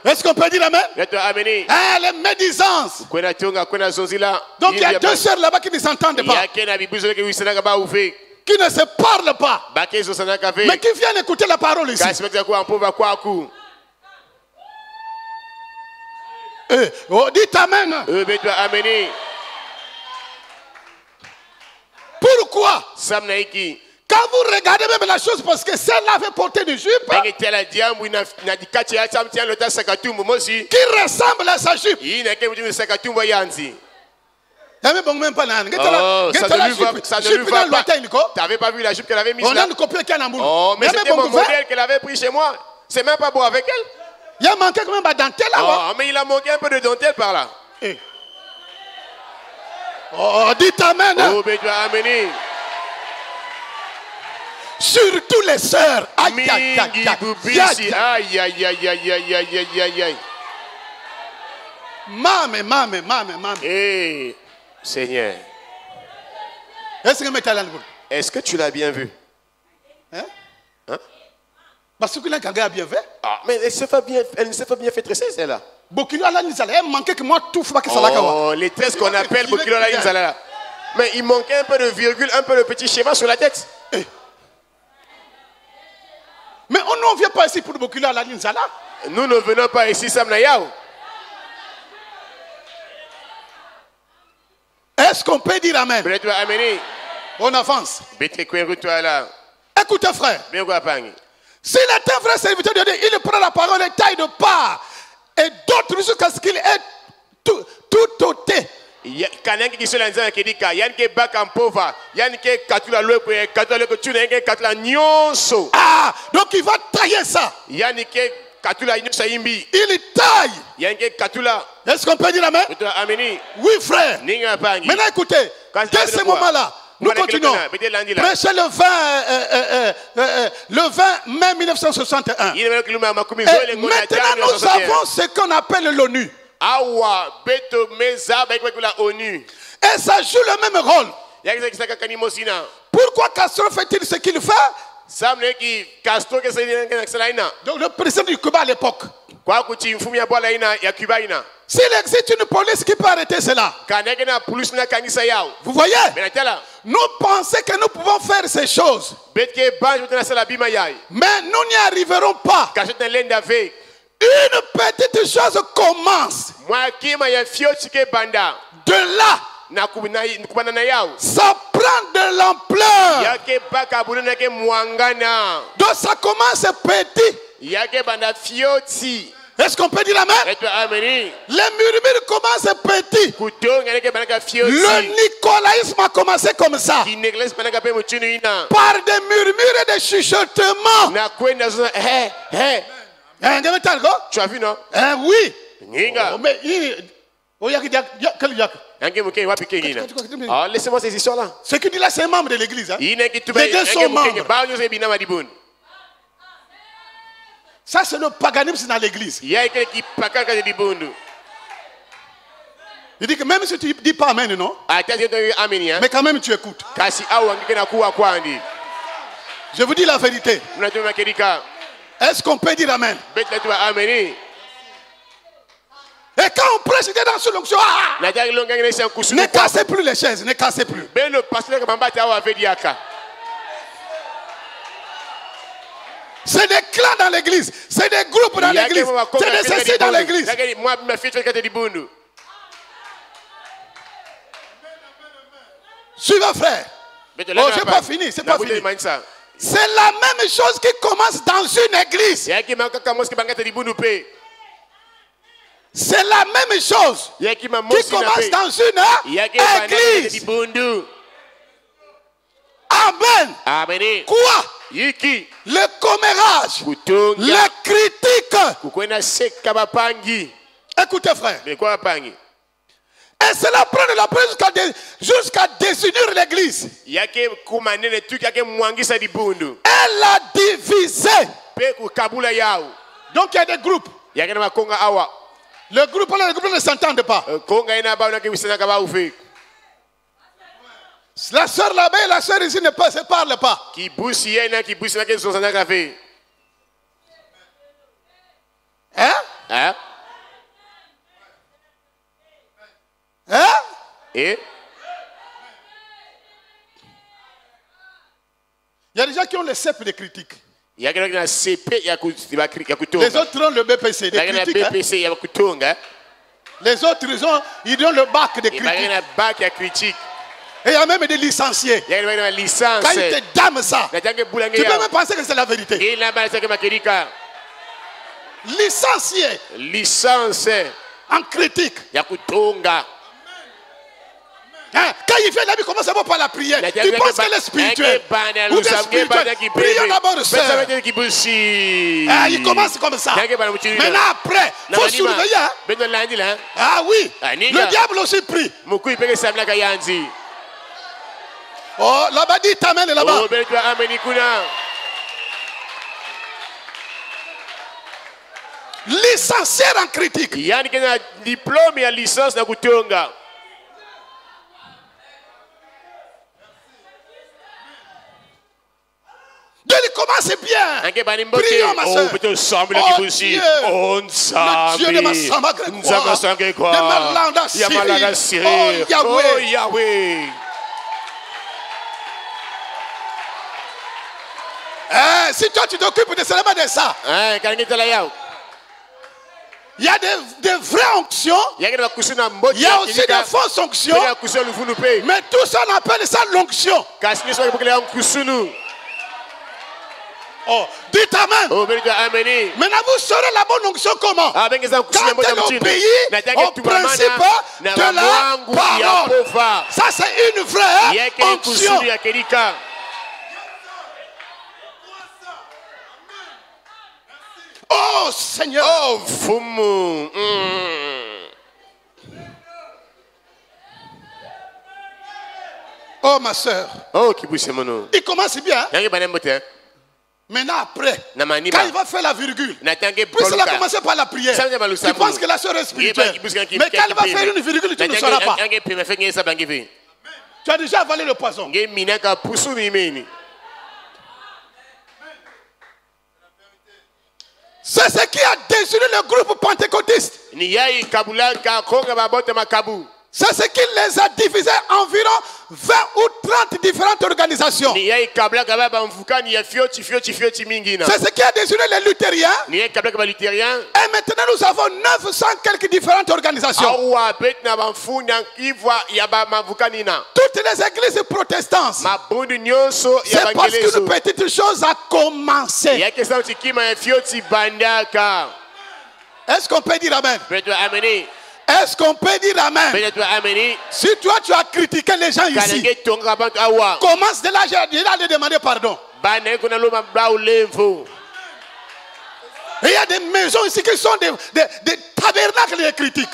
Est-ce qu'on peut dire amen? Les médisances. Donc il y a deux sœurs là-bas qui ne s'entendent pas, qui ne se parlent pas, mais qui viennent écouter la parole ici. Oh, dites amen. Pourquoi? Quand vous regardez même la chose, parce que celle-là avait porté une jupe qui ressemble à sa jupe. Ça ne t'avais pas vu la jupe qu'elle avait mise là? Oh, mais c'était mon modèle qu'elle avait pris chez moi. C'est même pas beau avec elle. Il a manqué quand même de dentelle là. Oh, mais il a manqué un peu de dentelle par là. Oh, dites amen. Oh, mais tu as amené. Surtout les sœurs. Aïe, aïe, aïe, aïe. Mame. Eh, Seigneur. Est-ce que tu l'as bien vu? Hein? Parce que a bien fait. Ah, mais elle ne s'est pas bien fait tresser, celle-là. Oh, les tresses qu'on appelle Bokilo la Nizala. Mais il manquait un peu de virgule, un peu de petit schéma sur la tête. Mais on ne vient pas ici pour boculer à la ligne Zala. Nous ne venons pas ici, Samnayao. Est-ce qu'on peut dire Amen? On avance. Écoutez frère. S'il est un vrai serviteur de Dieu, il prend la parole et taille de part. Et d'autres jusqu'à ce qu'il est tout ôté. Ah, donc il va tailler ça. Il taille. Est-ce qu'on peut dire Amen? Oui, frère. Maintenant écoutez, dès ce moment-là, nous continuons. Prêcher le 20 mai 1961. Et maintenant, nous avons ce qu'on appelle l'ONU. Et ça joue le même rôle. Pourquoi Castro fait-il ce qu'il fait? Donc le président du Cuba à l'époque. S'il existe une police qui peut arrêter cela. Vous voyez? Nous pensons que nous pouvons faire ces choses. Mais nous n'y arriverons pas. Une petite chose commence. De là, ça prend de l'ampleur. Donc ça commence petit. Est-ce qu'on peut dire Amen? Les murmures commencent petit. Le nicolaïsme a commencé comme ça. Par des murmures et des chuchotements. Tu as vu, non? Oui. Laissez-moi ces histoires-là. Ce qui dit là, c'est un membre de l'église. Hein? Les deux sont membres. Ça, c'est le paganisme dans l'église. Il dit que même si tu ne dis pas Amen, non? Mais quand même, tu écoutes. Je vous dis la vérité. Est-ce qu'on peut dire Amen? Et quand on prêche dans ce l'onction, ne cassez plus les chaises, ne cassez plus. C'est des clans dans l'église, c'est des groupes dans l'église, c'est des ceci dans l'église. Suivez, frère. Oh, c'est pas fini, c'est pas fini. C'est la même chose qui commence dans une église. C'est la même chose qui commence dans une église. Amen. Quoi? Le commérage, les critiques. Écoutez, frère. Et cela prend de la place jusqu'à désunir l'église. Elle a divisé. Donc il y a des groupes. Le groupe ne s'entendent pas. La soeur là-bas et la soeur ici ne se parlent pas. Hein? Hein? Et? Il y a des gens qui ont le CEP des critiques. Les autres ont le BPC des critiques. Les autres ils ont le bac des critiques. Et il y a même des licenciés. Quand ils te dament ça, tu peux même penser que c'est la vérité. Licencié en critique. Hein? Quand il fait la vie, commence d'abord par la prière. Tu penses qu'elle est spirituelle. Ou bien spirituelle. Prions d'abord, sœur. Ah, il commence comme ça. Maintenant, après, il faut surveiller. Hein? Ah oui. Le diable aussi prie. Oh, là-bas, dit Amen là-bas. Licencié en critique. Il y a un diplôme et une licence dans Kutonga. Dieu commence bien. Prions, ma soeur. Oh, Dieu. Le Dieu de ma Samagré. De ma Landa Syrie. Oh, Yahweh. Si toi tu t'occupes de seulement de ça, il y a des vraies onctions, il y a aussi des fausses onctions, mais tout ça on appelle ça l'onction. Oh, dites amen. Maintenant vous saurez la bonne onction comment? Quand elle obéit au principe de la parole. Ça c'est une vraie onction. Oh Seigneur. Oh Fumu. Oh ma soeur. Oh Kibusemono. Il commence bien. Maintenant après, quand il va faire la virgule, puisqu'il a commencé par la prière, tu penses que la soeur est spirituelle. Mais quand il va faire une virgule, tu ne sauras pas. Tu as déjà avalé le poison. C'est ce qui a déchiré le groupe pentecôtiste. C'est ce qui les a divisés environ 20 ou 30 différentes organisations. C'est ce qui a déchiré les luthériens. Et maintenant nous avons 900 quelques différentes organisations. Toutes les églises protestantes. C'est parce qu'une petite chose a commencé. Est-ce qu'on peut dire amen? Est-ce qu'on peut dire amen? Si toi tu as critiqué les gens ici, commence de là, j'ai allé demander pardon. Et il y a des maisons ici qui sont des tabernacles de critiques.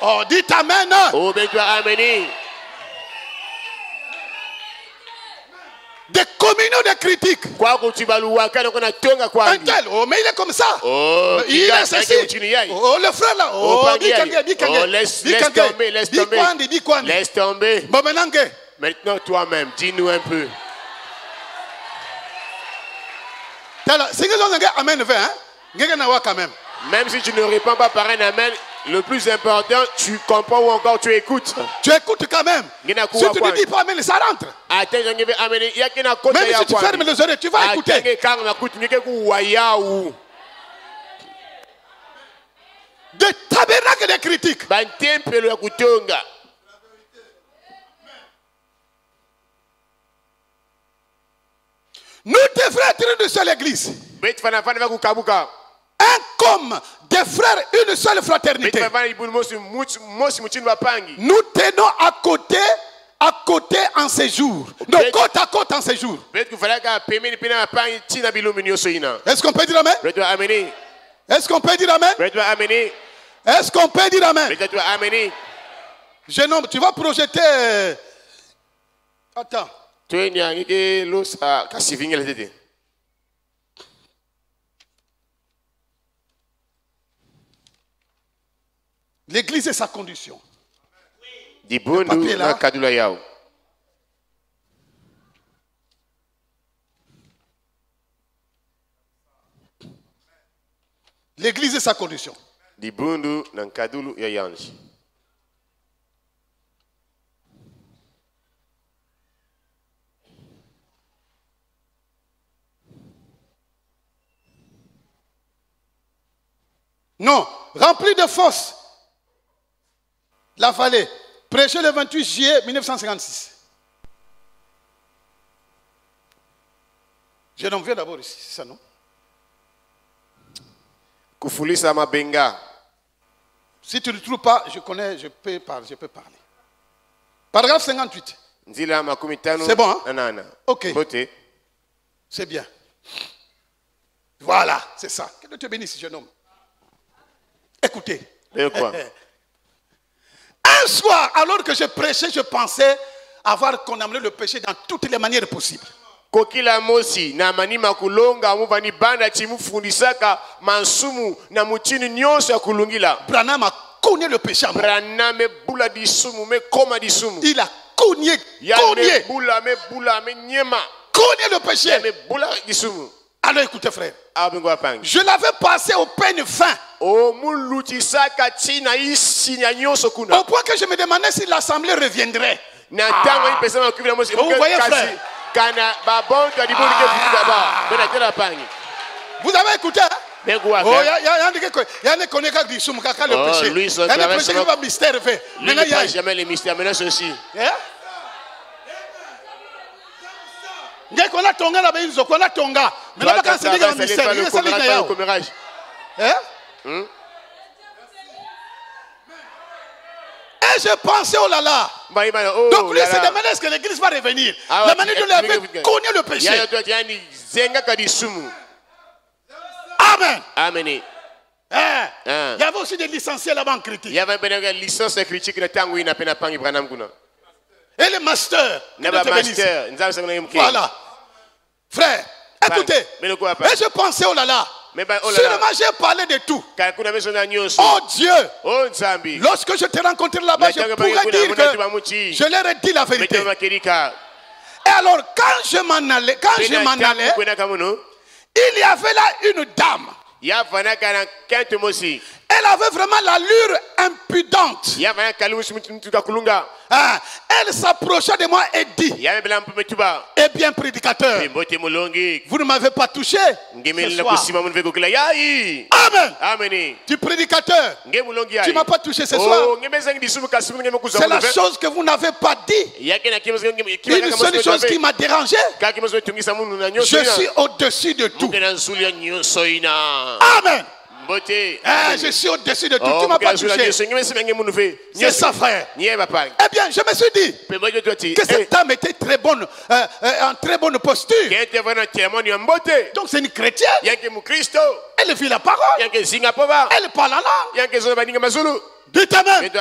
Oh, dites amen. Des communions de critiques. Un tel, oh mais il est comme ça. Oh, il est ceci. Oh le frère là. Oh, laisse tomber. Maintenant toi-même, dis-nous un peu. Même si tu ne réponds pas par un amen, le plus important, tu comprends ou encore tu écoutes. Tu écoutes quand même. Si tu ne dis pas amen, ça rentre. Même si tu fermes les oreilles, tu vas écouter. Des tabernacles de critiques. Nous devrions être une seule église. Un comme des frères, une seule fraternité. Nous tenons à côté en séjour. Donc côte à côte en séjour. Est-ce qu'on peut dire amen? Est-ce qu'on peut dire amen? Est-ce qu'on peut dire amen? Jeune homme, tu vas projeter. Attends. L'église est sa condition. L'église est sa condition. Non, rempli de force. La vallée, prêché le 28 juillet 1956. Je n'en viens d'abord ici, c'est ça non? Kufulisa Mabenga. Si tu ne le trouves pas, je connais, je peux parler. Paragraphe 58. C'est bon, hein? Ok. C'est bien. Voilà, c'est ça. Que Dieu te bénisse, jeune homme. Écoutez. Un soir, alors que je prêchais, je pensais avoir condamné le péché dans toutes les manières possibles. Kokila mosi na mani makulonga muvani banda chimufundisaka mansumu na mutini nyonso ya kulungila. Branham a cogné le péché à moi. Branham me bula disumu me koma disumu. Il a cogné. Me bula me nyema. Cogné le péché. Me bula disumu. Alors écoutez frère. Je l'avais passé au peine fin. Au point que je me demandais si l'assemblée reviendrait. Vous voyez, frère? Vous avez écouté? Oh, il y a des connaissances du soum, le péché. Il y a des péchés qui vont mystère fait. Maintenant, il y a jamais les mystères, maintenant c'est aussi. Dès qu'on a tonga là-bas, ils ont qu'on a tonga. Maintenant, quand c'est un mystère, il y a ça les commérage. Et je pensais, oh là là. Donc lui se demandait est-ce que l'église va revenir. La manière dont il avait connu le péché. Amen. Amen. Il y avait aussi des licenciés là-bas en critique. Il y avait une licence critique de temps où il n'a pas pris Branham. Et les masters. Voilà. Frère, écoutez. Et je pensais, oh là là. Sûrement j'ai parlé de tout. Oh Dieu. Lorsque je t'ai rencontré là-bas, je pourrais dire que je leur ai dit la vérité. Et alors, quand je m'en allais, il y avait là une dame. Elle avait vraiment l'allure impudente. Elle s'approcha de moi et dit: eh bien, prédicateur, vous ne m'avez pas touché ce soir. Amen. Amen. Tu prédicateur, tu ne m'as pas touché ce soir. C'est la chose que vous n'avez pas dit. Une seule chose qui m'a dérangé: je suis au-dessus de tout. Amen. Je suis au-dessus de tout. Tu ne m'as pas touché. C'est ça, frère. Eh bien, je me suis dit que cette dame était très bonne, en très bonne posture. Donc c'est une chrétienne. Elle vit la parole. Elle parle en langue. Dites Amen.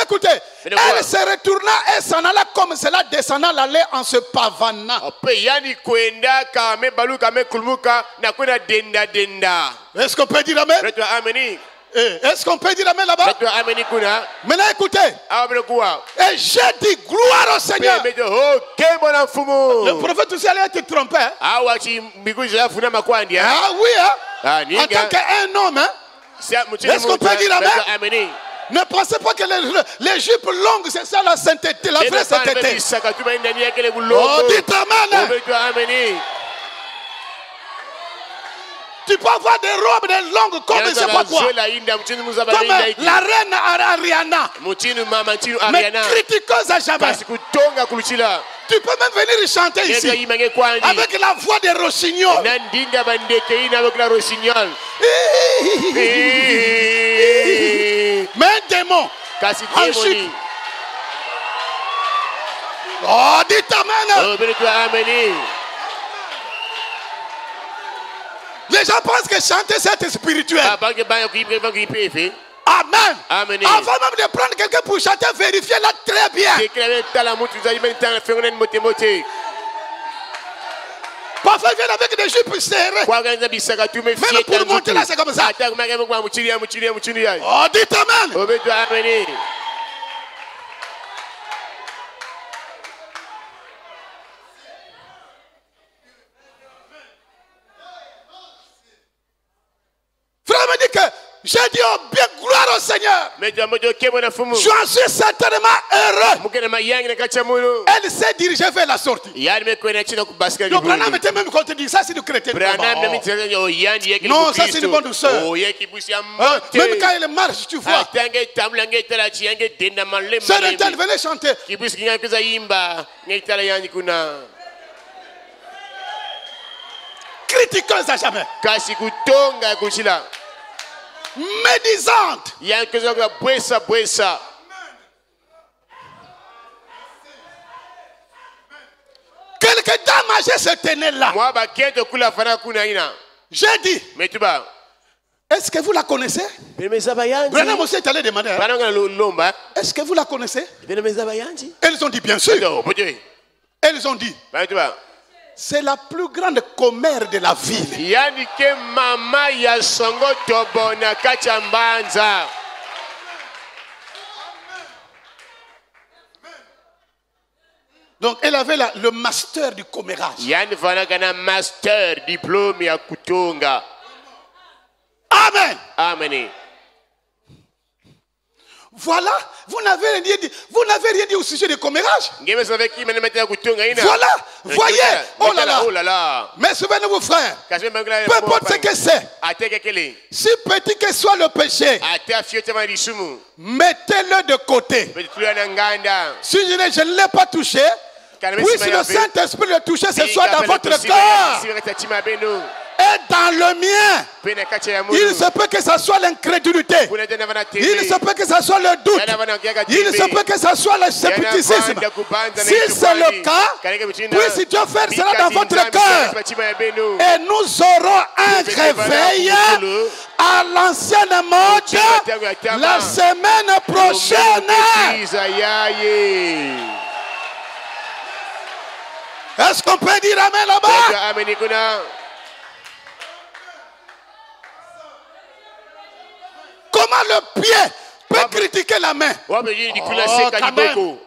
Écoutez, elle se retourna et s'en alla comme cela, descendant l'allée en se pavanant. Est-ce qu'on peut dire Amen? Est-ce qu'on peut dire Amen là-bas? Maintenant écoutez. Et j'ai dit gloire au Seigneur. Le prophète aussi allait être trompé. Ah oui, en tant qu'un homme. Est-ce qu'on peut dire Amen? Ne pensez pas que les jupes longues, c'est ça la sainteté, la vraie sainteté. Oh, dites Amen. Tu peux avoir des robes des longues comme je ne sais pas quoi. Comme la reine Ariana. Mais critiqueuse à jamais. Tu peux même venir chanter ici avec la voix des rossignols. Mais un démon en chute. Oh, dites Amen. Les gens pensent que chanter c'est spirituel. Amen. Amen. Avant même de prendre quelqu'un pour chanter, vérifiez-la très bien. Parfois, ils viennent avec des jupes serrées. Même pour monter là, c'est comme ça. Oh, dites Amen. Frère me dit que j'ai dit oh bien gloire au Seigneur. J'en suis certainement heureux. Elle s'est dirigée vers la sortie. Le Branham était même quand dit ça c'est du chrétien. Non, ça c'est une bonne douceur. Même quand elle marche, tu vois. Sœur Ethel, venez chanter. Critiqueuse à jamais. Médisante. Quelques dames âgées se tenaient là. J'ai dit, est-ce que vous la connaissez? Branham aussi est allé demander. Est-ce que vous la connaissez? Elles ont dit bien sûr. Elles ont dit, c'est la plus grande commère de la ville. Donc elle avait le master du commérage. Master diplôme ya kutonga. Amen. Amen. Voilà, vous n'avez rien dit. Vous n'avez rien dit au sujet du commérage. Voilà, voyez. Oh là là. Mais souvenez-vous, frère. Peu importe ce que c'est. Si petit que soit le péché, mettez-le de côté. Si je ne l'ai pas touché, puisse le Saint-Esprit le toucher ce soir dans votre cœur. Et dans le mien, il se peut que ce soit l'incrédulité, il se peut que ce soit le doute, il se peut que ce soit le scepticisme. Si c'est le cas, puisse Dieu faire cela dans votre cœur. Et nous aurons un réveil à l'ancienne mode la semaine prochaine. Est-ce qu'on peut dire amen là-bas? Comment le pied peut critiquer la main? Oh, quand même.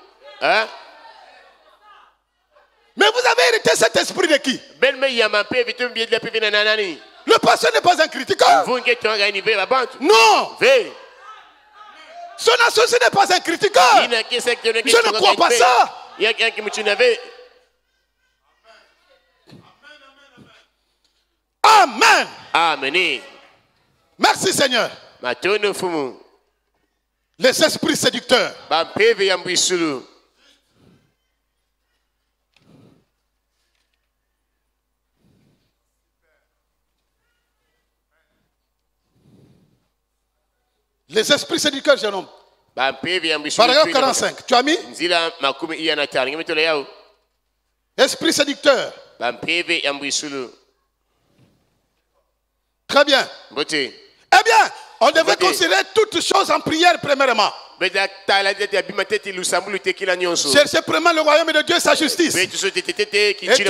Hein? Mais vous avez hérité cet esprit de qui? Le pasteur n'est pas un critiqueur. Non. Son associé n'est pas un critiqueur. Je ne crois pas ça. Amen. Amen. Merci Seigneur. Les esprits séducteurs. Les esprits séducteurs, jeune homme. Paragraphe 45. Tu as mis? Esprit séducteur. Très bien. Eh bien, on devrait considérer toutes choses en prière premièrement. Cherchez premièrement le royaume de Dieu et sa justice. Et toutes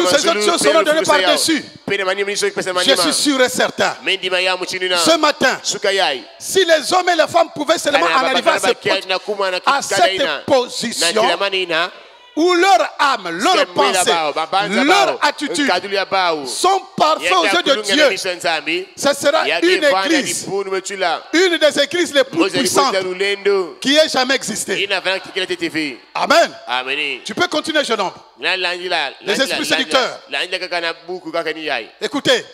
ces autres choses seront données par-dessus. Je suis sûr et certain. Ce matin, si les hommes et les femmes pouvaient seulement en arriver à cette position, où leur âme, leur pensée, leur attitude sont parfaits aux yeux de Dieu, ce sera une église, une des églises les plus puissantes qui ait jamais existé. Amen. Tu peux continuer, jeune homme. Les esprits séducteurs. Écoutez,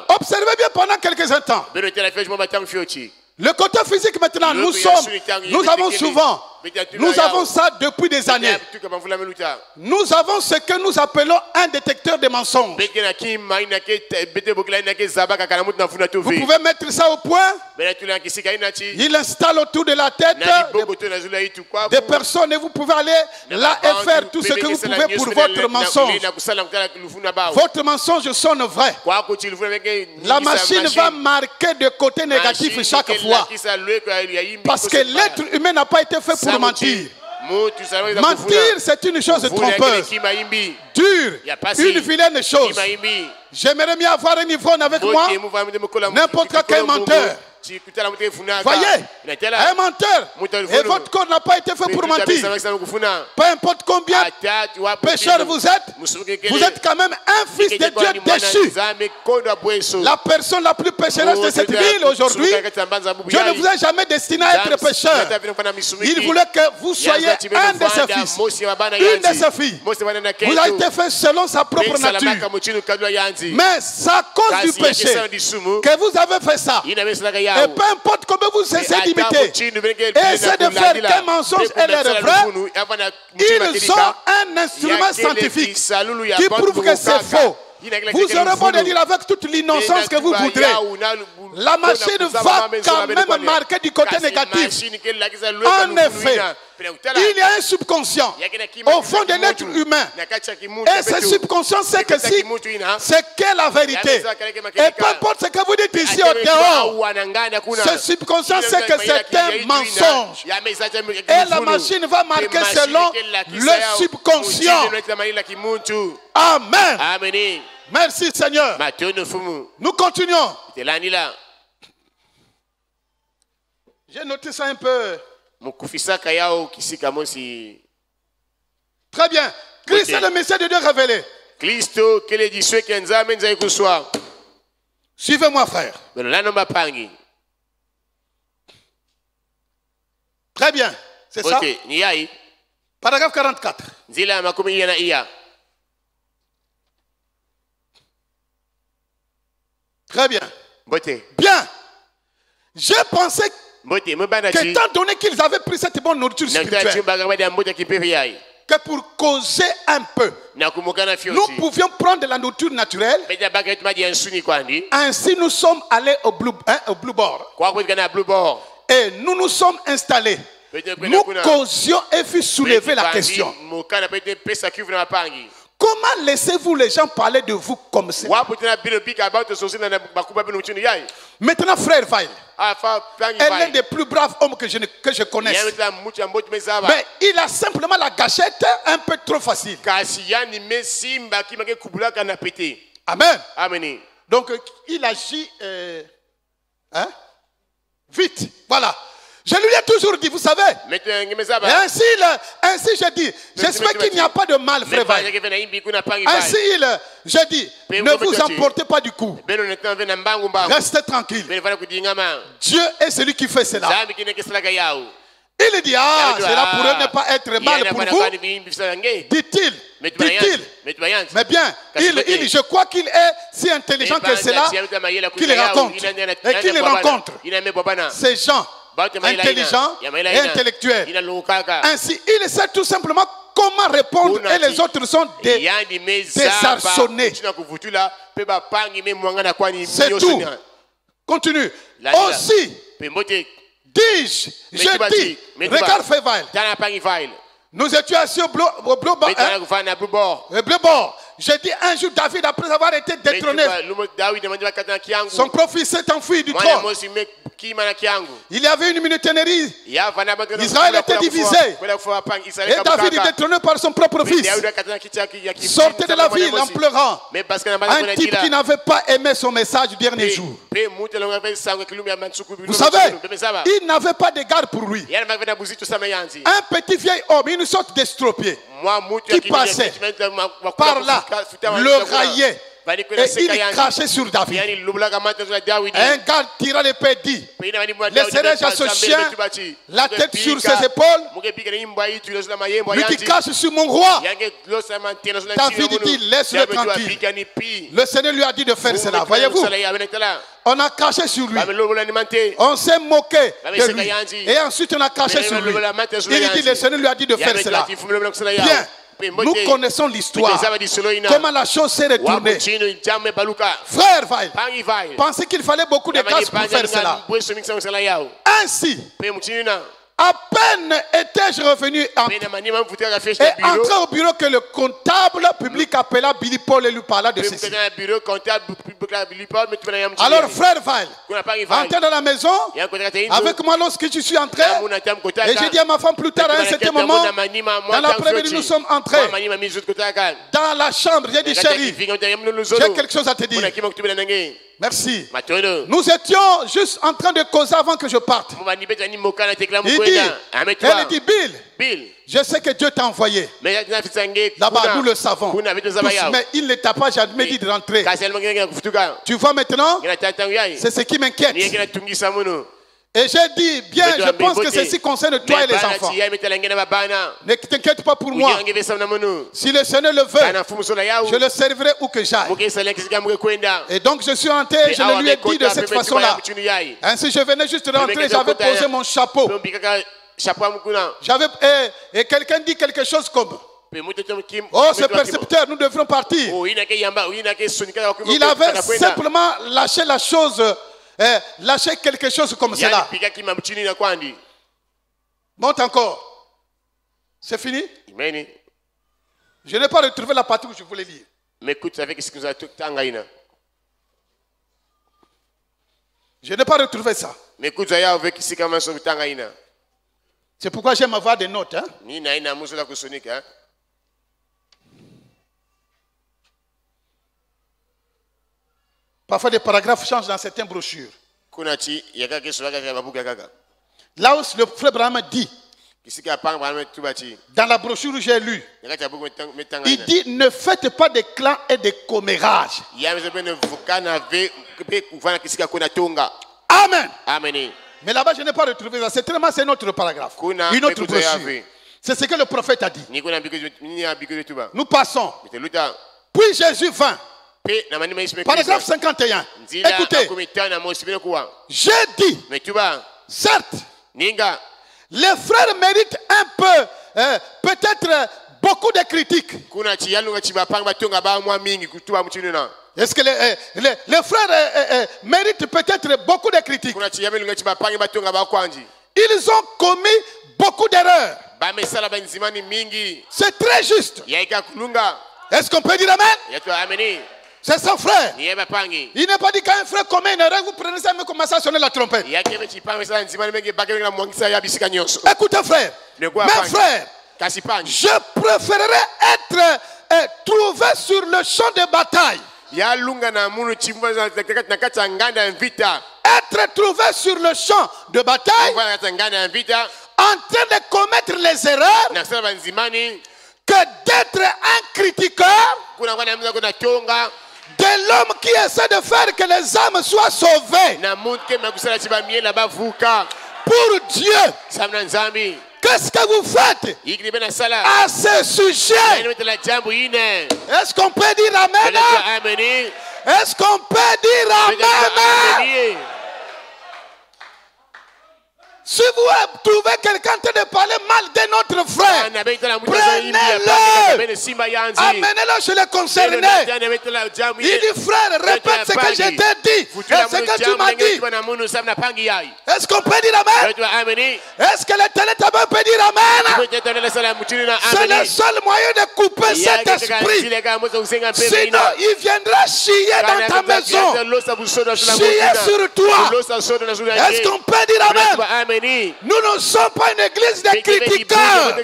observez bien pendant quelques instants. Le côté physique maintenant, nous avons souvent, nous avons ça depuis des années. Nous avons ce que nous appelons un détecteur de mensonges. Vous pouvez mettre ça au point. Il installe autour de la tête des personnes et vous pouvez aller là et faire tout ce que vous pouvez pour votre mensonge. Votre mensonge sonne vrai. La machine va marquer de côté négatif chaque fois. Parce que l'être humain n'a pas été fait pour mentir. Mentir, c'est une chose trompeuse, dure, une vilaine chose. J'aimerais bien avoir un ivrogne avec moi, n'importe quel menteur. Voyez, un menteur, et votre corps n'a pas été fait pour mentir. Peu importe combien pécheur vous êtes quand même un fils de Dieu déchu. La personne la plus pécheresse de cette ville aujourd'hui, Dieu ne vous a jamais destiné à être pécheur. Il voulait que vous soyez un de ses fils, une de ses filles. Vous avez été fait selon sa propre nature. Mais c'est à cause du péché que vous avez fait ça. Et peu importe comment vous essayez d'imiter, essayez de faire qu'un mensonge est l'air vrai, ils ont un instrument scientifique qui prouve que c'est faux. Vous aurez beau de dire avec toute l'innocence que vous voudrez, la machine va quand même marquer du côté négatif. En effet, il y a un subconscient au fond de l'être humain. Et ce subconscient sait que si c'est que la vérité. Et peu importe ce que vous dites ici au dehors, ce subconscient sait que c'est un mensonge. Et la machine va marquer selon le subconscient. Amen. Merci Seigneur. Nous continuons. J'ai noté ça un peu. Très bien. Christ est le Messie de Dieu révélé. Suivez-moi, frère. Très bien. C'est ça? Bote, ni yai. Paragraphe 44. Nzila makumi iya na iya. Très bien. Bote. Bien. J'ai pensé Bote, mbana chi. qu'étant donné qu'ils avaient pris cette bonne nourriture Na spirituelle, chumba kama dia mbote kipepe yai. que pour causer un peu, Na kumukana fiosi. nous pouvions prendre de la nourriture naturelle. Beja baget maji ya nsuni kwandi. Ainsi, nous sommes allés au Blue Board. Kwa kutikana blue ball. Et nous nous sommes installés. Nous causions et fut soulever la question. Mukana pete pesa kivu na mapangi. Comment laissez-vous les gens parler de vous comme ça? Wapo tena bilo big about sosi na bakuba bilo mchini yai. Maintenant, frère Vail Afa pangi est l'un vai. des plus braves hommes que je connaisse. Yameta mucha mbote mezaba. Mais il a simplement la gâchette un peu trop facile. Kasi yani mesimba kimake kubulaka na pete. Amen. Amen. Donc, il agit vite. Voilà. Je lui ai toujours dit, vous savez. Et ainsi, je dis, j'espère qu'il n'y a pas de mal, frère Vail. Ainsi, je dis, ne vous emportez pas du coup. Restez tranquille. Dieu est celui qui fait cela. Il dit, cela pourrait ne pas être mal pour vous, dit-il. Mais bien, je crois qu'il est si intelligent que cela, qu'il raconte et qu'il rencontre ces gens intelligents et intellectuels. Ainsi, il sait tout simplement comment répondre et les autres sont désarçonnés. C'est tout. Continue. Aussi, dis-je, regarde Févail. Nous étions assis au bleu bord. J'ai dit un jour, David, après avoir été détrôné, son propre-fils s'est enfui du trône. Il y avait une minuterie. Israël était divisé. Et David est détrôné par son propre fils. Sortait de la ville en pleurant. Un type qui n'avait pas aimé son message du dernier jour. Vous savez, il n'avait pas d'égard pour lui. Un petit vieil homme, une sorte d'estropié, qui passait par là, le raillait. Et il crachait sur David. Un gars tira l'épée et dit, laisserai-je à ce chien la tête sur ses épaules, lui qui crache sur mon roi? David dit, laisse-le tranquille. Le Seigneur lui a dit de faire cela. Voyez-vous, on a craché sur lui, on s'est moqué de lui, et ensuite on a craché sur lui. Il dit, le Seigneur lui a dit de faire cela. Bien. Nous connaissons l'histoire, comment la chose s'est retournée. Frère Vail, pensez qu'il fallait beaucoup de grâce pour faire cela. Ainsi, à peine étais-je revenu et entré au bureau que le comptable public appela Billy Paul et lui parla de ceci. Alors frère Vail, entré dans la maison avec moi lorsque je suis entré, et j'ai dit à ma femme plus tard à un certain moment, dans l'après-midi nous sommes entrés dans la chambre, j'ai dit chérie, j'ai quelque chose à te dire. Merci. Nous étions juste en train de causer avant que je parte. Il dit, elle dit, Bill, je sais que Dieu t'a envoyé. Là-bas, nous le savons. Tous, mais il ne t'a pas jamais dit de rentrer. Tu vois maintenant, c'est ce qui m'inquiète. Et j'ai dit, bien, je pense que ceci concerne toi et les enfants. Ne t'inquiète pas pour moi. Si le Seigneur le veut, je le servirai où que j'aille. Et donc je suis rentré, je le lui ai dit de cette façon-là. Ainsi je venais juste de rentrer, j'avais posé mon chapeau. Et quelqu'un dit quelque chose comme, oh, ce percepteur, nous devrons partir. Il avait simplement lâché la chose. Lâchez quelque chose comme cela. Monte encore. C'est fini? Je n'ai pas retrouvé la partie où je voulais lire. Je n'ai pas retrouvé ça. C'est pourquoi j'aime avoir des notes. Parfois, des paragraphes changent dans certaines brochures. Là où le frère Branham dit, dans la brochure où j'ai lu, il dit, ne faites pas des clans et des commérages. Amen. Mais là-bas, je n'ai pas retrouvé ça. C'est un autre paragraphe. Kuna Une autre mekuta brochure. yave. C'est ce que le prophète a dit. Niko na biko tuba. Nous passons. Miteluta. Puis Jésus vint. Pe na manima isme. Paragraphe 51. Écoutez, j'ai dit, mais tu vas, certes, ninga, les frères méritent un peu, peut-être beaucoup de critiques. kuna chiyalunga chibapanga batonga ba mwa mingi kutuba mchinuna. Est-ce que les frères méritent peut-être beaucoup de critiques? Kuna chiyalunga chibapanga batonga ba kwanji. Ils ont commis beaucoup d'erreurs. Ba mesala banzimani mingi. C'est très juste. Yaika kulunga. Est-ce qu'on peut dire amen? Yatu ameni. C'est son frère. Ni eba pangi. Il n'est pas dit qu'un frère commet une erreur, vous prenez ça et vous commencez à sonner la trompette. Yakebe chipanga mesala nzimani mingi bakebe na mwangisa ya bisika nyonso. Écoutez frère, mes frères, je préférerais être trouvé sur le champ de bataille. Être trouvé sur le champ de bataille en train de commettre les erreurs que d'être un critiqueur de l'homme qui essaie de faire que les âmes soient sauvées. Pour Dieu, qu'est-ce que vous faites à ce sujet? Est-ce qu'on peut dire amen? Est-ce qu'on peut dire amen? Si vous trouvez quelqu'un en train de parler mal de notre frère, prenez-le, amenez-le chez les concernés. Il dit, frère, répète ce que je t'ai dit, et ce que tu m'as dit. Est-ce qu'on peut dire amen? Est-ce que l'Éternel peut dire amen? C'est le seul moyen de couper cet esprit. Sinon, il viendra chier dans ta maison, chier sur toi. Est-ce qu'on peut dire amen? Nous ne sommes pas une église de critiqueurs.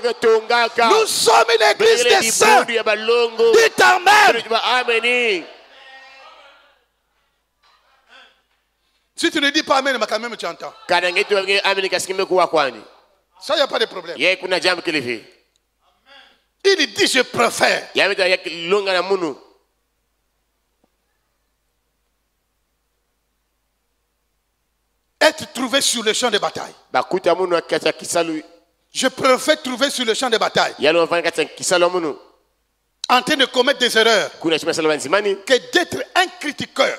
Nous sommes une église de saints. Dites amen. Si tu ne dis pas amen, mais quand même tu entends. Ça, il n'y a pas de problème. Il dit je préfère. Être trouvé sur le champ de bataille. Je préfère trouver sur le champ de bataille en train de commettre des erreurs que d'être un critiqueur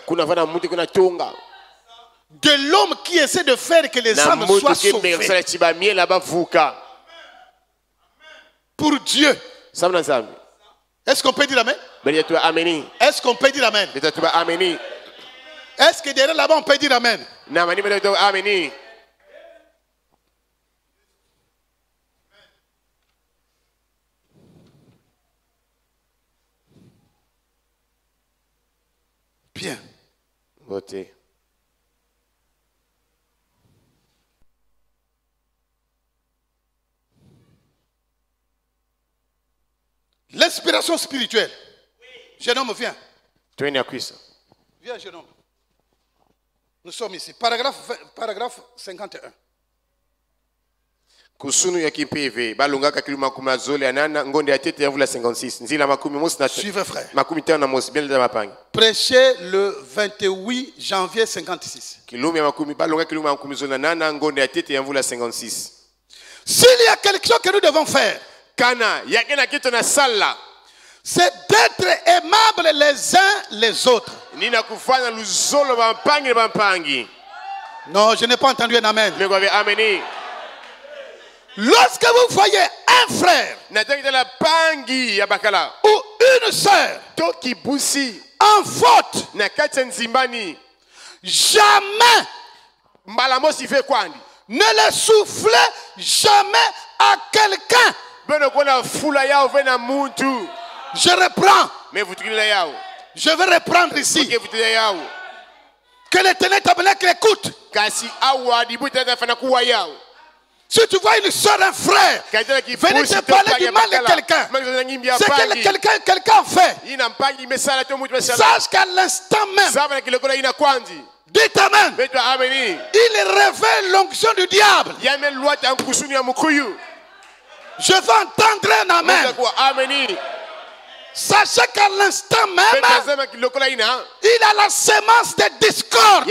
de l'homme qui essaie de faire que les âmes soient sauvées. Pour Dieu. Est-ce qu'on peut dire amen? Est-ce qu'on peut dire amen? Est-ce que derrière là-bas on peut dire amen? Bien. L'inspiration spirituelle. Jeune homme, viens. Viens, jeune homme. Nous sommes ici. Paragraphe 51. Kusunu ya kimpeve balungaka kiluma kumazole anana ngonde ya tete yavula 56 nzila makumi mosi na suivez frère. Makumi tano na mosi bien mapangi. Prêché le 28 janvier 56. Kiluma ya makumi balunga kiluma makumi zole anana ngonde ya tete yavula 56. S'il y a quelque chose que nous devons faire, kana yakena kitu na sala, c'est d'être aimables les uns les autres. Nina kufanya luzolo bampangi. Non, je n'ai pas entendu un amen. Mais quoi ameni? Lorsque vous voyez un frère ou une sœur en faute, jamais ne le soufflez jamais à quelqu'un. Je reprends. Je vais reprendre ici. Que l'Éternel tabernacle écoute. Si tu vois une soeur, un frère, venez te parler du mal de quelqu'un. C'est que quelqu'un fait. Sache qu'à l'instant même, dites amen. Il révèle l'onction du diable. Je veux entendre un amen. Sachez qu'à l'instant même, il a la sémence de discorde.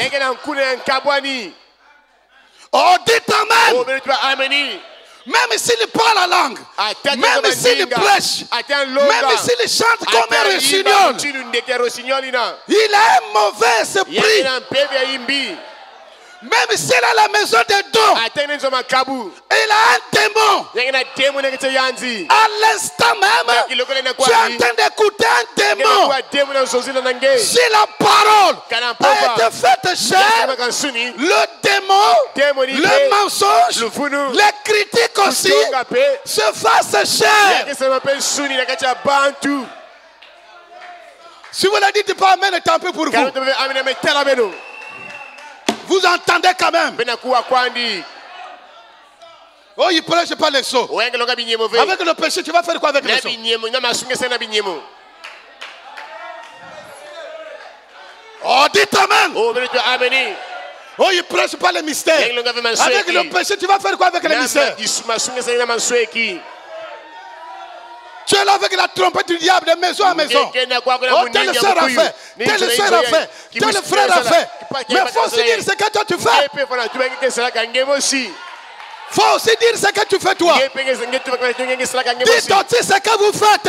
Oh, dites Amen. Oh, bénis-toi, Amen. Même s'il parle la langue, même s'il prêche, même s'il chante comme un rossignol, il a un mauvais esprit. Même s'il a la maison de dons, il a un démon. À l'instant même, tu es en train d'écouter un démon. Si la parole a été faite chair, le démon, le mensonge, les critiques aussi se fassent chair. Si vous ne dites pas Amen, tant pis pour vous. Vous entendez quand même. Oh, il prêche pas les sots. Avec le péché, tu vas faire quoi avec les sots? Oh, dites Amen. Oh, il prêche pas les mystères. Avec le péché, tu vas faire quoi avec les mystères? Tu es là avec la trompette du diable de maison à maison. Oh, telle soeur a fait, telle soeur a fait, tel frère a fait. Mais il faut aussi dire ce que toi tu fais. Il faut aussi dire ce que tu fais toi. Dites aussi ce que vous faites.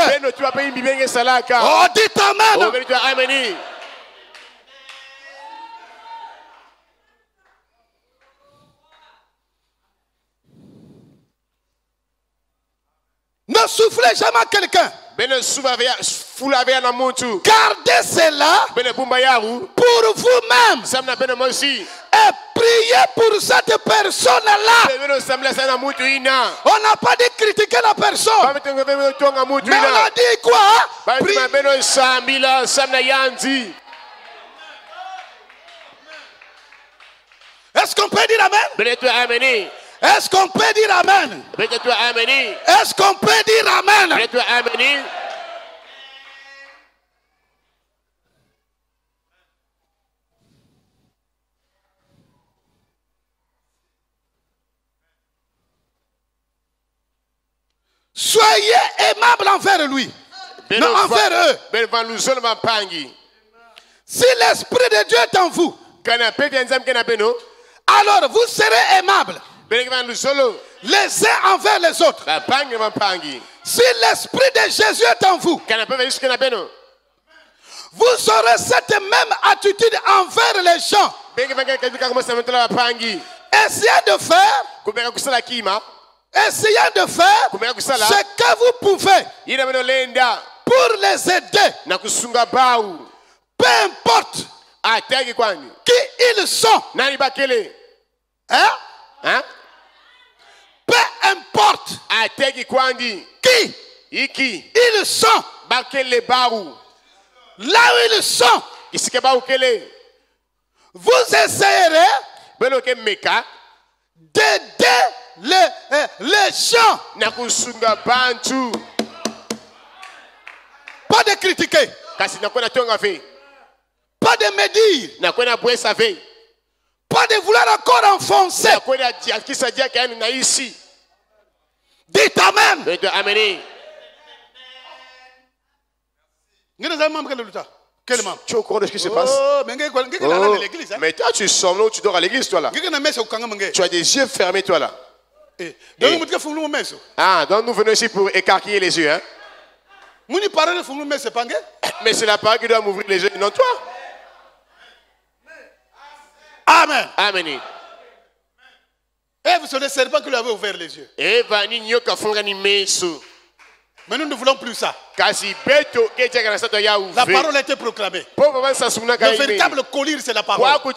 Oh, dites Amen. Ne soufflez jamais à quelqu'un. Gardez cela pour vous-même. Et priez pour cette personne-là. On n'a pas dit critiquer la personne. Mais on a dit quoi? Est-ce qu'on peut dire Amen? Est-ce qu'on peut dire Amen? Est-ce qu'on peut dire Amen? Soyez aimables envers lui. Non, envers eux. Si l'Esprit de Dieu est en vous, alors vous serez aimables les uns envers les autres. Si l'Esprit de Jésus est en vous, vous aurez cette même attitude envers les gens. Essayez de faire ce que vous pouvez pour les aider. Peu importe qui ils sont. Hein? Peu importe qui ils sont. Là où ils sont, vous essayerez d'aider les gens. Pas de critiquer. Pas de médire. Pas de vouloir encore enfoncer. Dites Amen. Tu es au courant de ce qui se passe? Mais toi, tu sommes là où tu dors à l'église, toi là. Tu as des yeux fermés, toi là. Ah, donc nous venons ici pour écarquiller les yeux. Hein? Mais c'est la parole qui doit m'ouvrir les yeux, non toi. Amen. Amen. Et vous savez, c'est pas que lui avait ouvert les yeux. Mais nous ne voulons plus ça. La parole a été proclamée. Le véritable collier, c'est la parole. Moi, je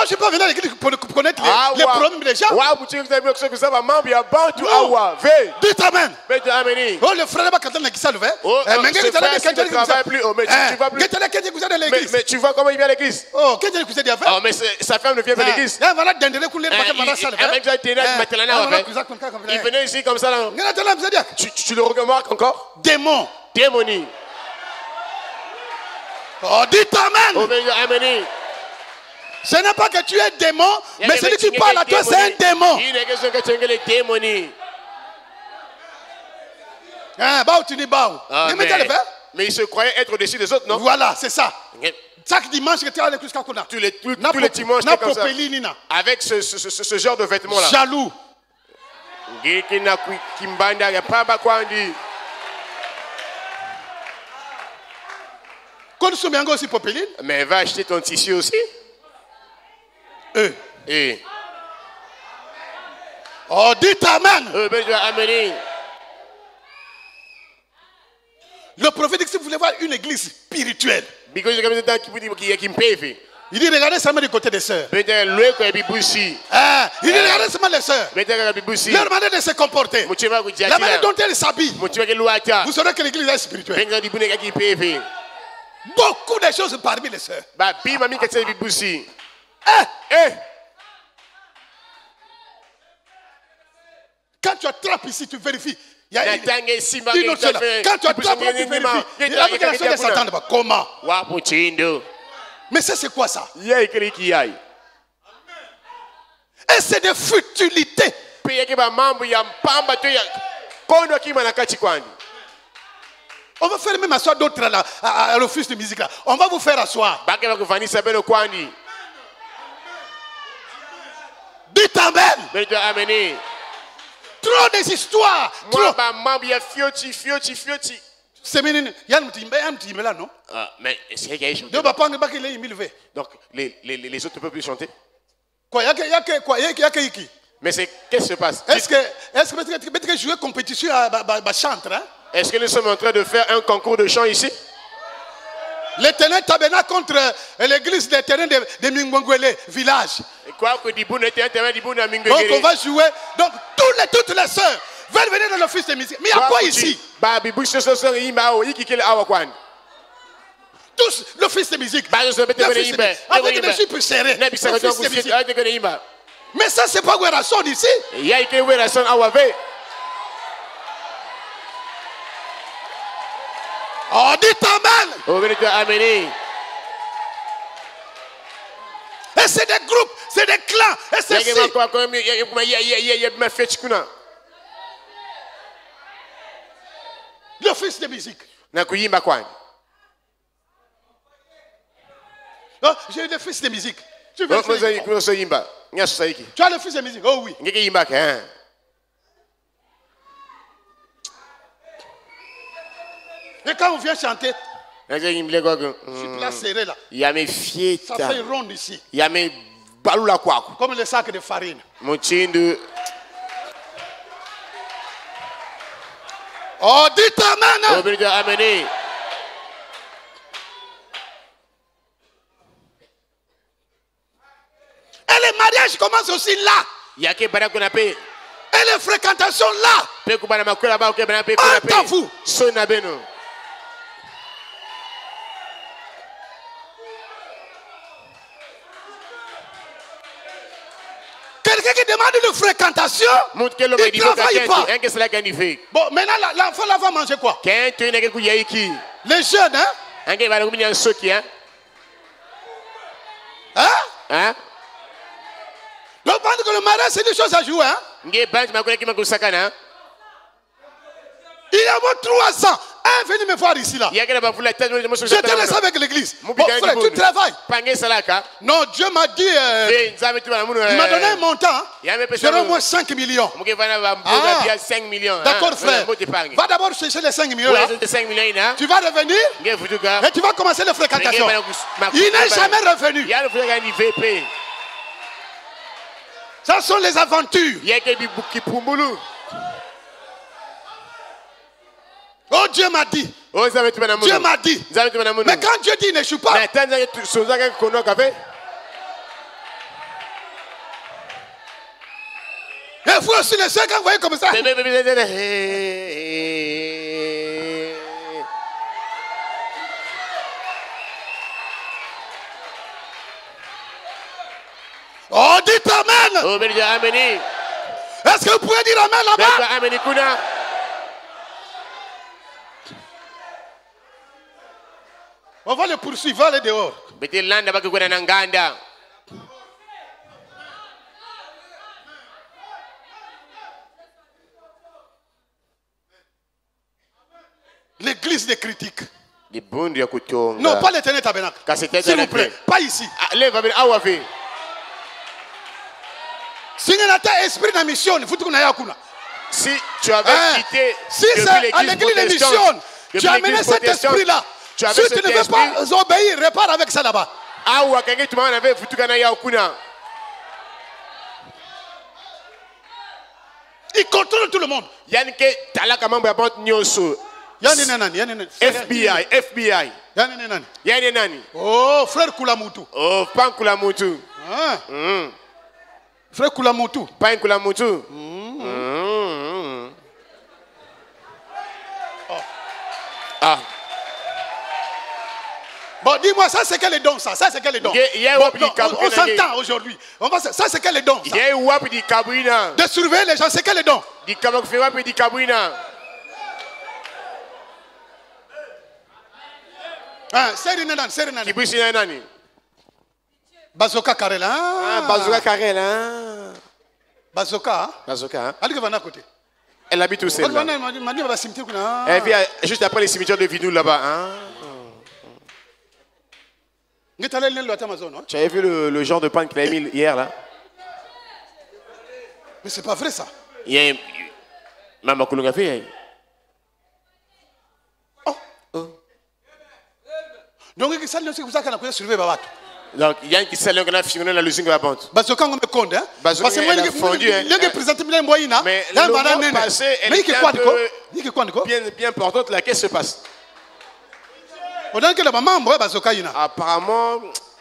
ne suis pas venu à l'église pour connaître les problèmes des gens. Dites Amen. Oh, le frère va canter la guitare, mais tu vois comment il vient à l'église? Oh, qu'est-ce que vous avez fait? Oh, mais sa femme ne vient pas à l'église. Il venait ici comme ça. Là. Tu le remarques encore? Démon. Démonie. Oh, dites Amen. Oh, amen. Ce n'est pas que tu es démon, mais celui qui parle à toi, c'est un démon. Hein, bah, tu dis bah. Mais il se croyait être au-dessus des autres, non? Voilà, c'est ça. Chaque dimanche, tu as l'église qu'on a. Tous les dimanches, c'était comme ça. Avec ce genre de vêtements-là. Jaloux. Consomme aussi popeline. Mais va acheter ton tissu aussi. Oh, dites amen. Amen. Le prophète dit que si vous voulez voir une église spirituelle, il dit regardez seulement du côté des sœurs. Il dit regardez seulement les sœurs. Leur manière de se comporter. La manière dont elles s'habillent. Vous saurez que l'église est spirituelle. Beaucoup de choses parmi les sœurs. Quand tu attrapes ici, tu vérifies. Il y a une autre chose là. Quand tu attrapes, tu vérifies. Il y a une de Satan. Comment? Mais ça, c'est quoi ça? Et c'est des futilités. On va faire même asseoir d'autres là, à l'office de musique là. On va vous faire asseoir. Dites amen. Trop des histoires. Trop. C'est mignon. Il y a un petit là, non? Mais est-ce qu'il y a chanté? Donc les autres ne peuvent plus chanter. Quoi? Il y a qui? Mais qu'est-ce qui se passe? Est-ce que tu jouer compétition à chanter, hein? Est-ce que nous sommes en train de faire un concours de chant ici? L'éternel tabernacle contre l'église d'éternel de Mingwengwele village. Donc on va jouer. Donc toutes les sœurs veulent venir dans l'office de musique. Mais il y a quoi ici? Tous l'office de musique. Avec des jupes serrées. Mais ça c'est pas Guérasson ici. Oh, dites amen. Et c'est des groupes, c'est des clans. Et c'est l'office de musique. Non, j'ai l'office de musique. Tu as l'office de musique? Oh oui. Et quand on vient chanter, je suis là serré là. Ça fait ronde ici. Comme le sac de farine. Oh, dites amen. Et les mariages commencent aussi là. Et les fréquentations là. Entre vous. Quelqu'un qui demande une fréquentation, il ne travaille pas. Bon, maintenant, l'enfant là va manger quoi? Les jeunes, hein? Hein? Donc, pendant que le mariage, c'est des choses à jouer, hein? Il y a moins 3 ans. Un venu me voir ici là. Je te laisse avec l'église. Bon frère, tu travailles. Non, Dieu m'a dit. Il m'a donné un montant. J'aurai au moins 5 millions. D'accord frère. Va d'abord chercher les 5 millions là. Tu vas revenir. Et tu vas commencer les fréquentations. Il n'est jamais revenu. Ça sont les aventures. Oh, Dieu m'a dit. Dieu m'a dit. Mais quand Dieu dit, il n'échoue pas. Et vous aussi, les soeurs, quand vous voyez comme ça. Oh, dites amen. Est-ce que vous pouvez dire amen là-bas? On va le poursuivre, va aller dehors. L'église des critiques. Non, pas l'éternel tabernacle. S'il vous plaît, pas ici. Si tu as esprit de mission, il faut que tu aies. Si tu avais quitté si c'est à l'église de mission, tu as amené cet esprit-là. Si tu ne veux pas obéir, répare avec ça là-bas. Il contrôle tout le monde. FBI. Oh, frère Kulamutu. Oh, pas Kulamutu. Frère Kulamutu. Pas Kulamutu. Bon, dis-moi, ça c'est quel est don ça? Ça c'est quel est don? On s'entend aujourd'hui. Ça c'est quel est don ça? De surveiller les gens, c'est quel est don? Serenani. Bazoka Karela. Bazoka Karela. Bazoka. Bazoka. Allez, va à côté. Elle habite où celle-là? Elle vit juste après les cimetières de Vinou là-bas. Tu avais vu le genre de panne qu'il a mis hier là? Mais c'est pas vrai ça. Maman Koulungafi. Donc il y a surveiller. Donc il y a un qui s'est là qui a fini la losing de la bande. Bazoka on me compte hein. Parce que moi il fondu hein. Le présenté bien moyena. Mais le passé elle est bien importante là, qu'est-ce qui se passe? Apparemment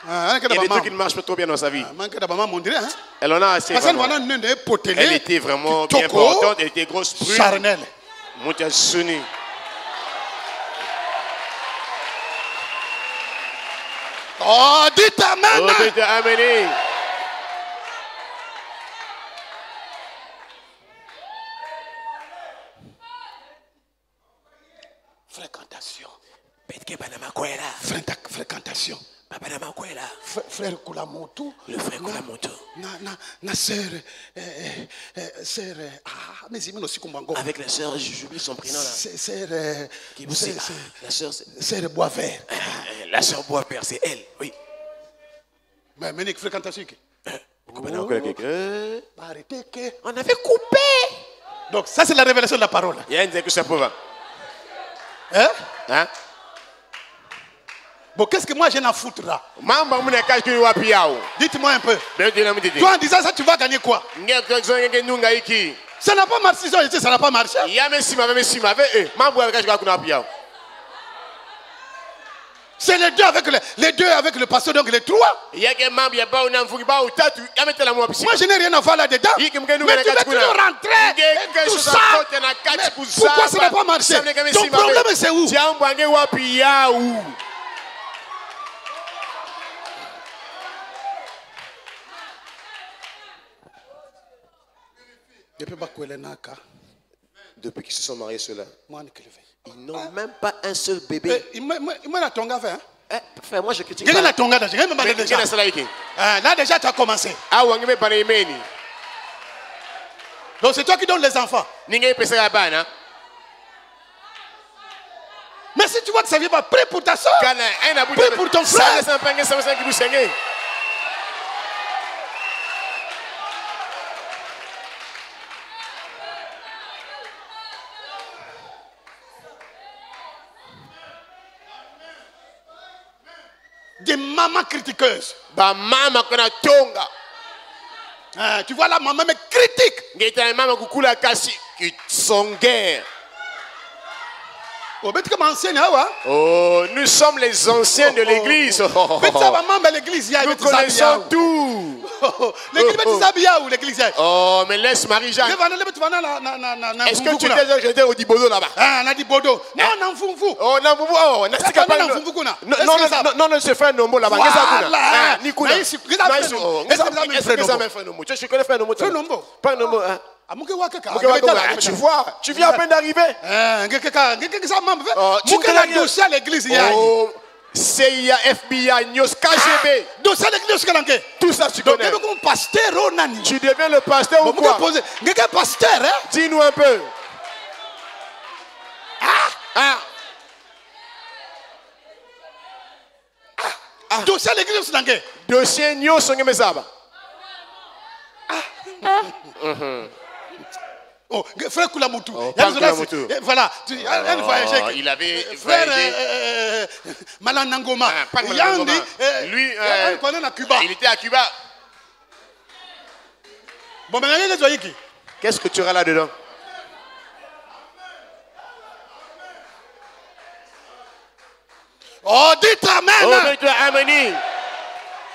il y a des trucs qui ne marchent pas trop bien dans sa vie. Elle en a assez. Elle était vraiment bien importante, elle était grosse brune. Charnel. Moutiasuni. Oh, dites amen. Oh, dites amen. Fréquentation. Fréquentation. Frère Kulamutu. Le frère Kulamutu. Avec la sœur, j'oublie son prénom là. La sœur Boisvert. La sœur Boisvert, c'est elle, oui. Mais fréquentation. On avait coupé. Donc ça c'est la révélation de la parole. Il y a une que ça peut. Hein? Bon, qu'est-ce que moi j'ai à foutre là? Dites-moi un peu. Toi en disant ça, tu vas gagner quoi? Ça n'a pas marché, ça n'a pas marché. C'est les deux avec le pasteur, donc les trois. Moi je n'ai rien à voir là-dedans. Mais tu veux toujours rentrer et tout ça. Mais pourquoi ça n'a pas marché? Ton problème c'est où? Depuis qu'ils se sont mariés ceux-là, ils n'ont même pas un seul bébé. Frère, moi je critique pas. Là déjà tu as commencé. Donc c'est toi qui donnes les enfants. Mais si tu vois que ça ne vient pas, prie pour ta soeur, prie pour ton frère. Des mamans critiqueuses. Tu vois la maman mais critique. Oh, nous sommes les anciens de l'église. Nous connaissons tout. L'église. Oh, mais laisse Marie-Jeanne. Est-ce que tu étais au Dibodo là-bas? Non, non, je fais un nombre là-bas. Tu vois, tu viens à peine d'arriver. CIA, FBI, Nios, KGB. Tout ça tu connais. Tu deviens le pasteur ou quoi? Dis-nous un peu. Dossier l'église nange. Dossier nyonso ngemezaba. Oh, frère Koulamutu. Voilà. Il avait frère Malanangoma. Lui, il était à Cuba. Bon, qu'est-ce que tu auras là-dedans? Oh, dites Amen. Amen.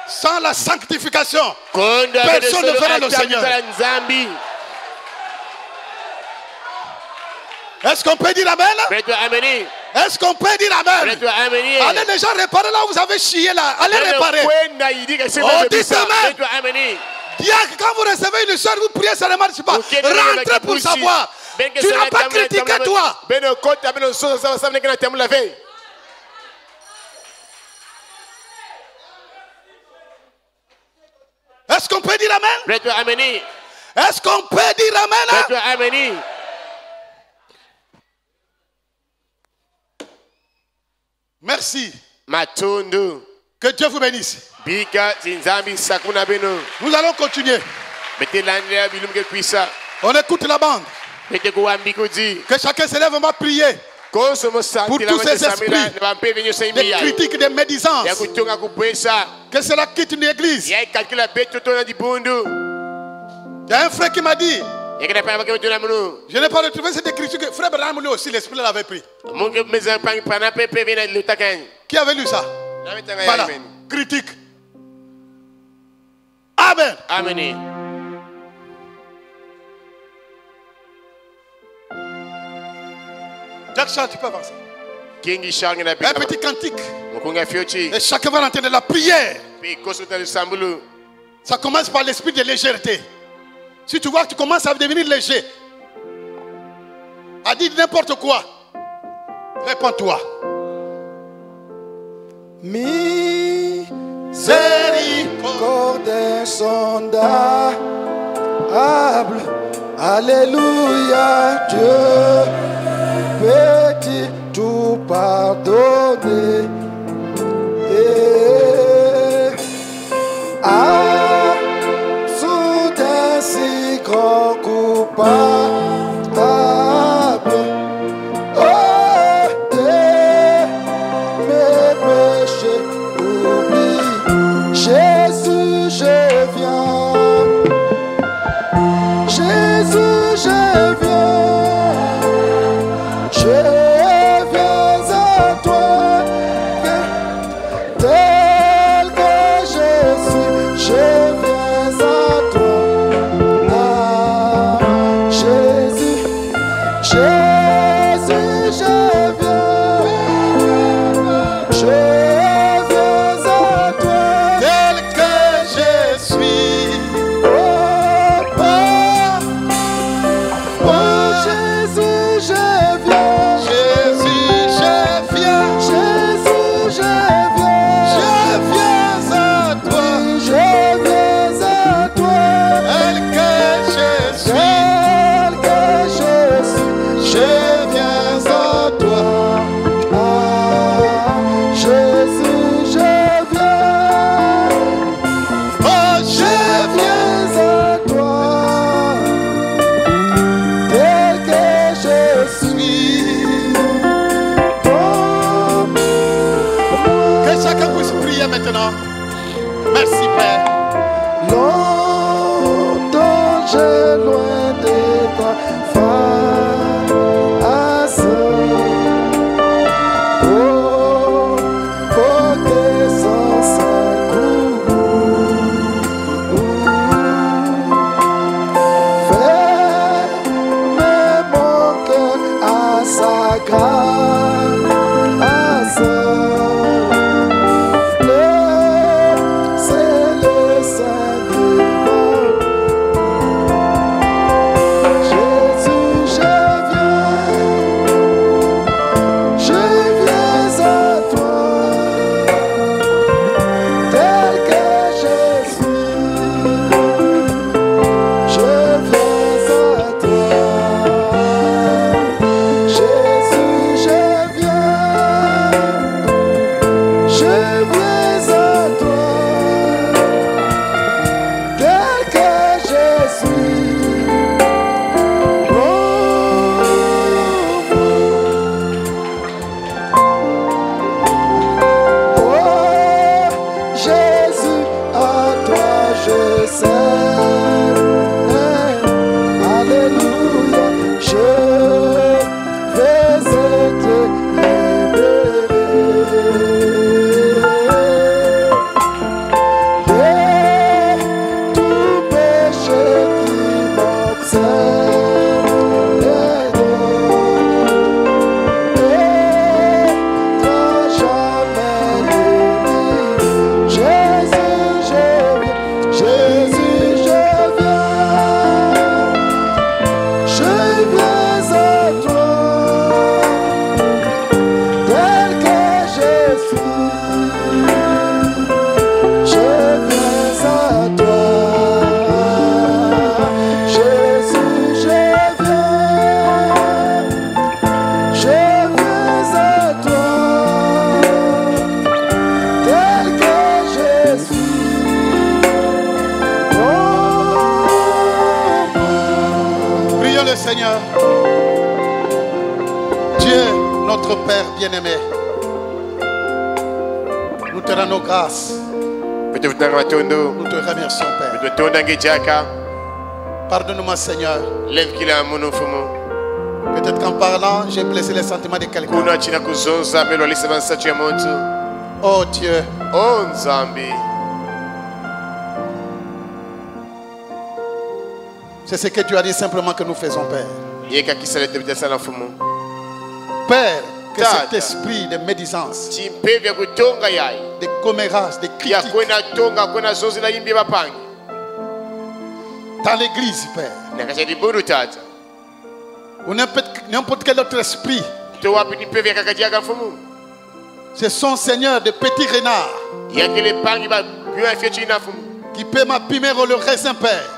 Sans la sanctification, personne ne fera le Seigneur. Est-ce qu'on peut dire Amen? Est-ce qu'on peut dire Amen? Allez déjà réparer là où vous avez chié là. Allez réparer. Oh, dites Amen. Diacre, quand vous recevez une soeur, vous priez, ça ne marche pas. Rentrez pour savoir. Tu n'as pas critiqué toi. Est-ce qu'on peut dire Amen? Est-ce qu'on peut dire Amen? Merci. Que Dieu vous bénisse. Nous allons continuer. On écoute la bande. Que chacun se lève, on va prier. Pour tous ces esprits des critiques, des médisances, que cela quitte une église. Il y a un frère qui m'a dit, je n'ai pas retrouvé cette écriture que frère Branham lui aussi l'esprit l'avait pris. Qui avait lu ça? Voilà, critique. Amen. Amen. Jacques Charles, tu peux avancer. Un petit cantique. Et chacun va entendre la prière. Ça commence par l'esprit de légèreté. Si tu vois que tu commences à devenir léger, à dire n'importe quoi, réponds-toi. Miséricorde insondable, alléluia, Dieu peut tout pardonner. Soudain si grand coupable, oh, mes péchés oublie. Jésus, je viens. Jésus, je viens. Je viens à toi. Tel que je suis, je viens à toi. Ah, Jésus, Jésus, je viens. Je viens à toi. Tel que je suis. Oh, Jésus, je viens. Jésus, je viens. Jésus, je viens. Je viens à toi. Je viens à toi. Tel que je suis. Tel que je suis, je viens à toi. Ah, Jésus, je viens. Oh, Je viens à toi. Tel que je suis. Comme que chacun puisse prier maintenant. Merci Père. longtemps j'ai loin de toi face. Oh, que sans ferme mon cœur à sa grâce. C'est le Saint divin. Jésus, Seigneur, Dieu, notre Père bien-aimé, nous te rendons grâce. Nous te remercions, Père. Pardonne-moi, Seigneur. Peut-être qu'en parlant, j'ai blessé les sentiments de quelqu'un. Oh Dieu. Oh Nzambi. C'est ce que tu as dit simplement que nous faisons, Père. Père, que cet esprit de médisance, de commérages, de critiques, dans l'église, Père, ou n'importe quel autre esprit, ce sont, Seigneur, de petits renards qui peuvent m'abîmer le raisin, Père,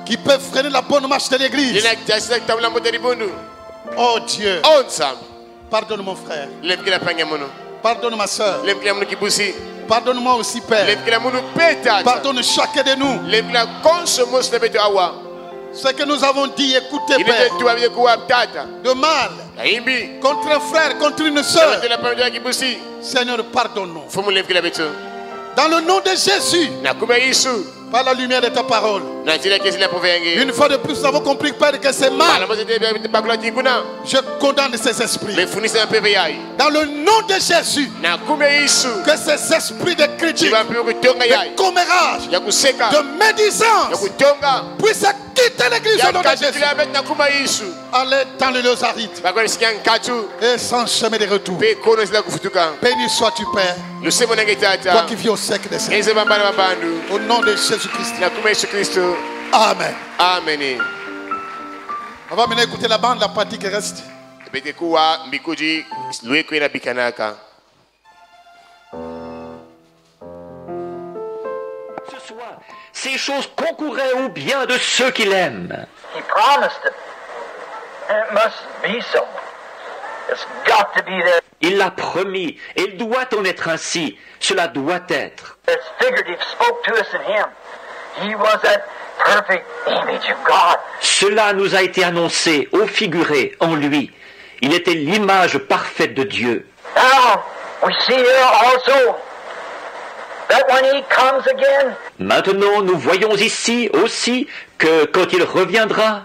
qui peuvent freiner la bonne marche de l'église. Oh Dieu, pardonne mon frère, pardonne ma soeur, pardonne-moi aussi, Père, pardonne chacun de nous. Ce que nous avons dit, écoutez, Père, de mal contre un frère, contre une soeur, Seigneur, pardonne-nous. Dans le nom de Jésus, par la lumière de ta parole. Une fois de plus, nous avons compris, Père, que c'est mal. Je condamne ces esprits. Dans le nom de Jésus, que ces esprits de critique, de commérage, de médisance puissent quitter l'église au nom de Jésus. Allez dans le Lozarite et sans chemin de retour. Béni sois-tu, Père, toi qui vis au siècle des siècles. Au nom de Jésus-Christ. Amen. Amen. On va maintenant écouter la bande, la partie qui reste. Ce soir, ces choses concouraient au bien de ceux qui l'aiment. He promised it. And it must be so. It's got to be there. Il l'a promis, et il doit en être ainsi. Cela doit être. It's figurative, spoke to us in him. He was that perfect image of God. Cela nous a été annoncé, au figuré, en lui. Il était l'image parfaite de Dieu. Now, we see here also that when he comes again, maintenant, nous voyons ici aussi que quand il reviendra,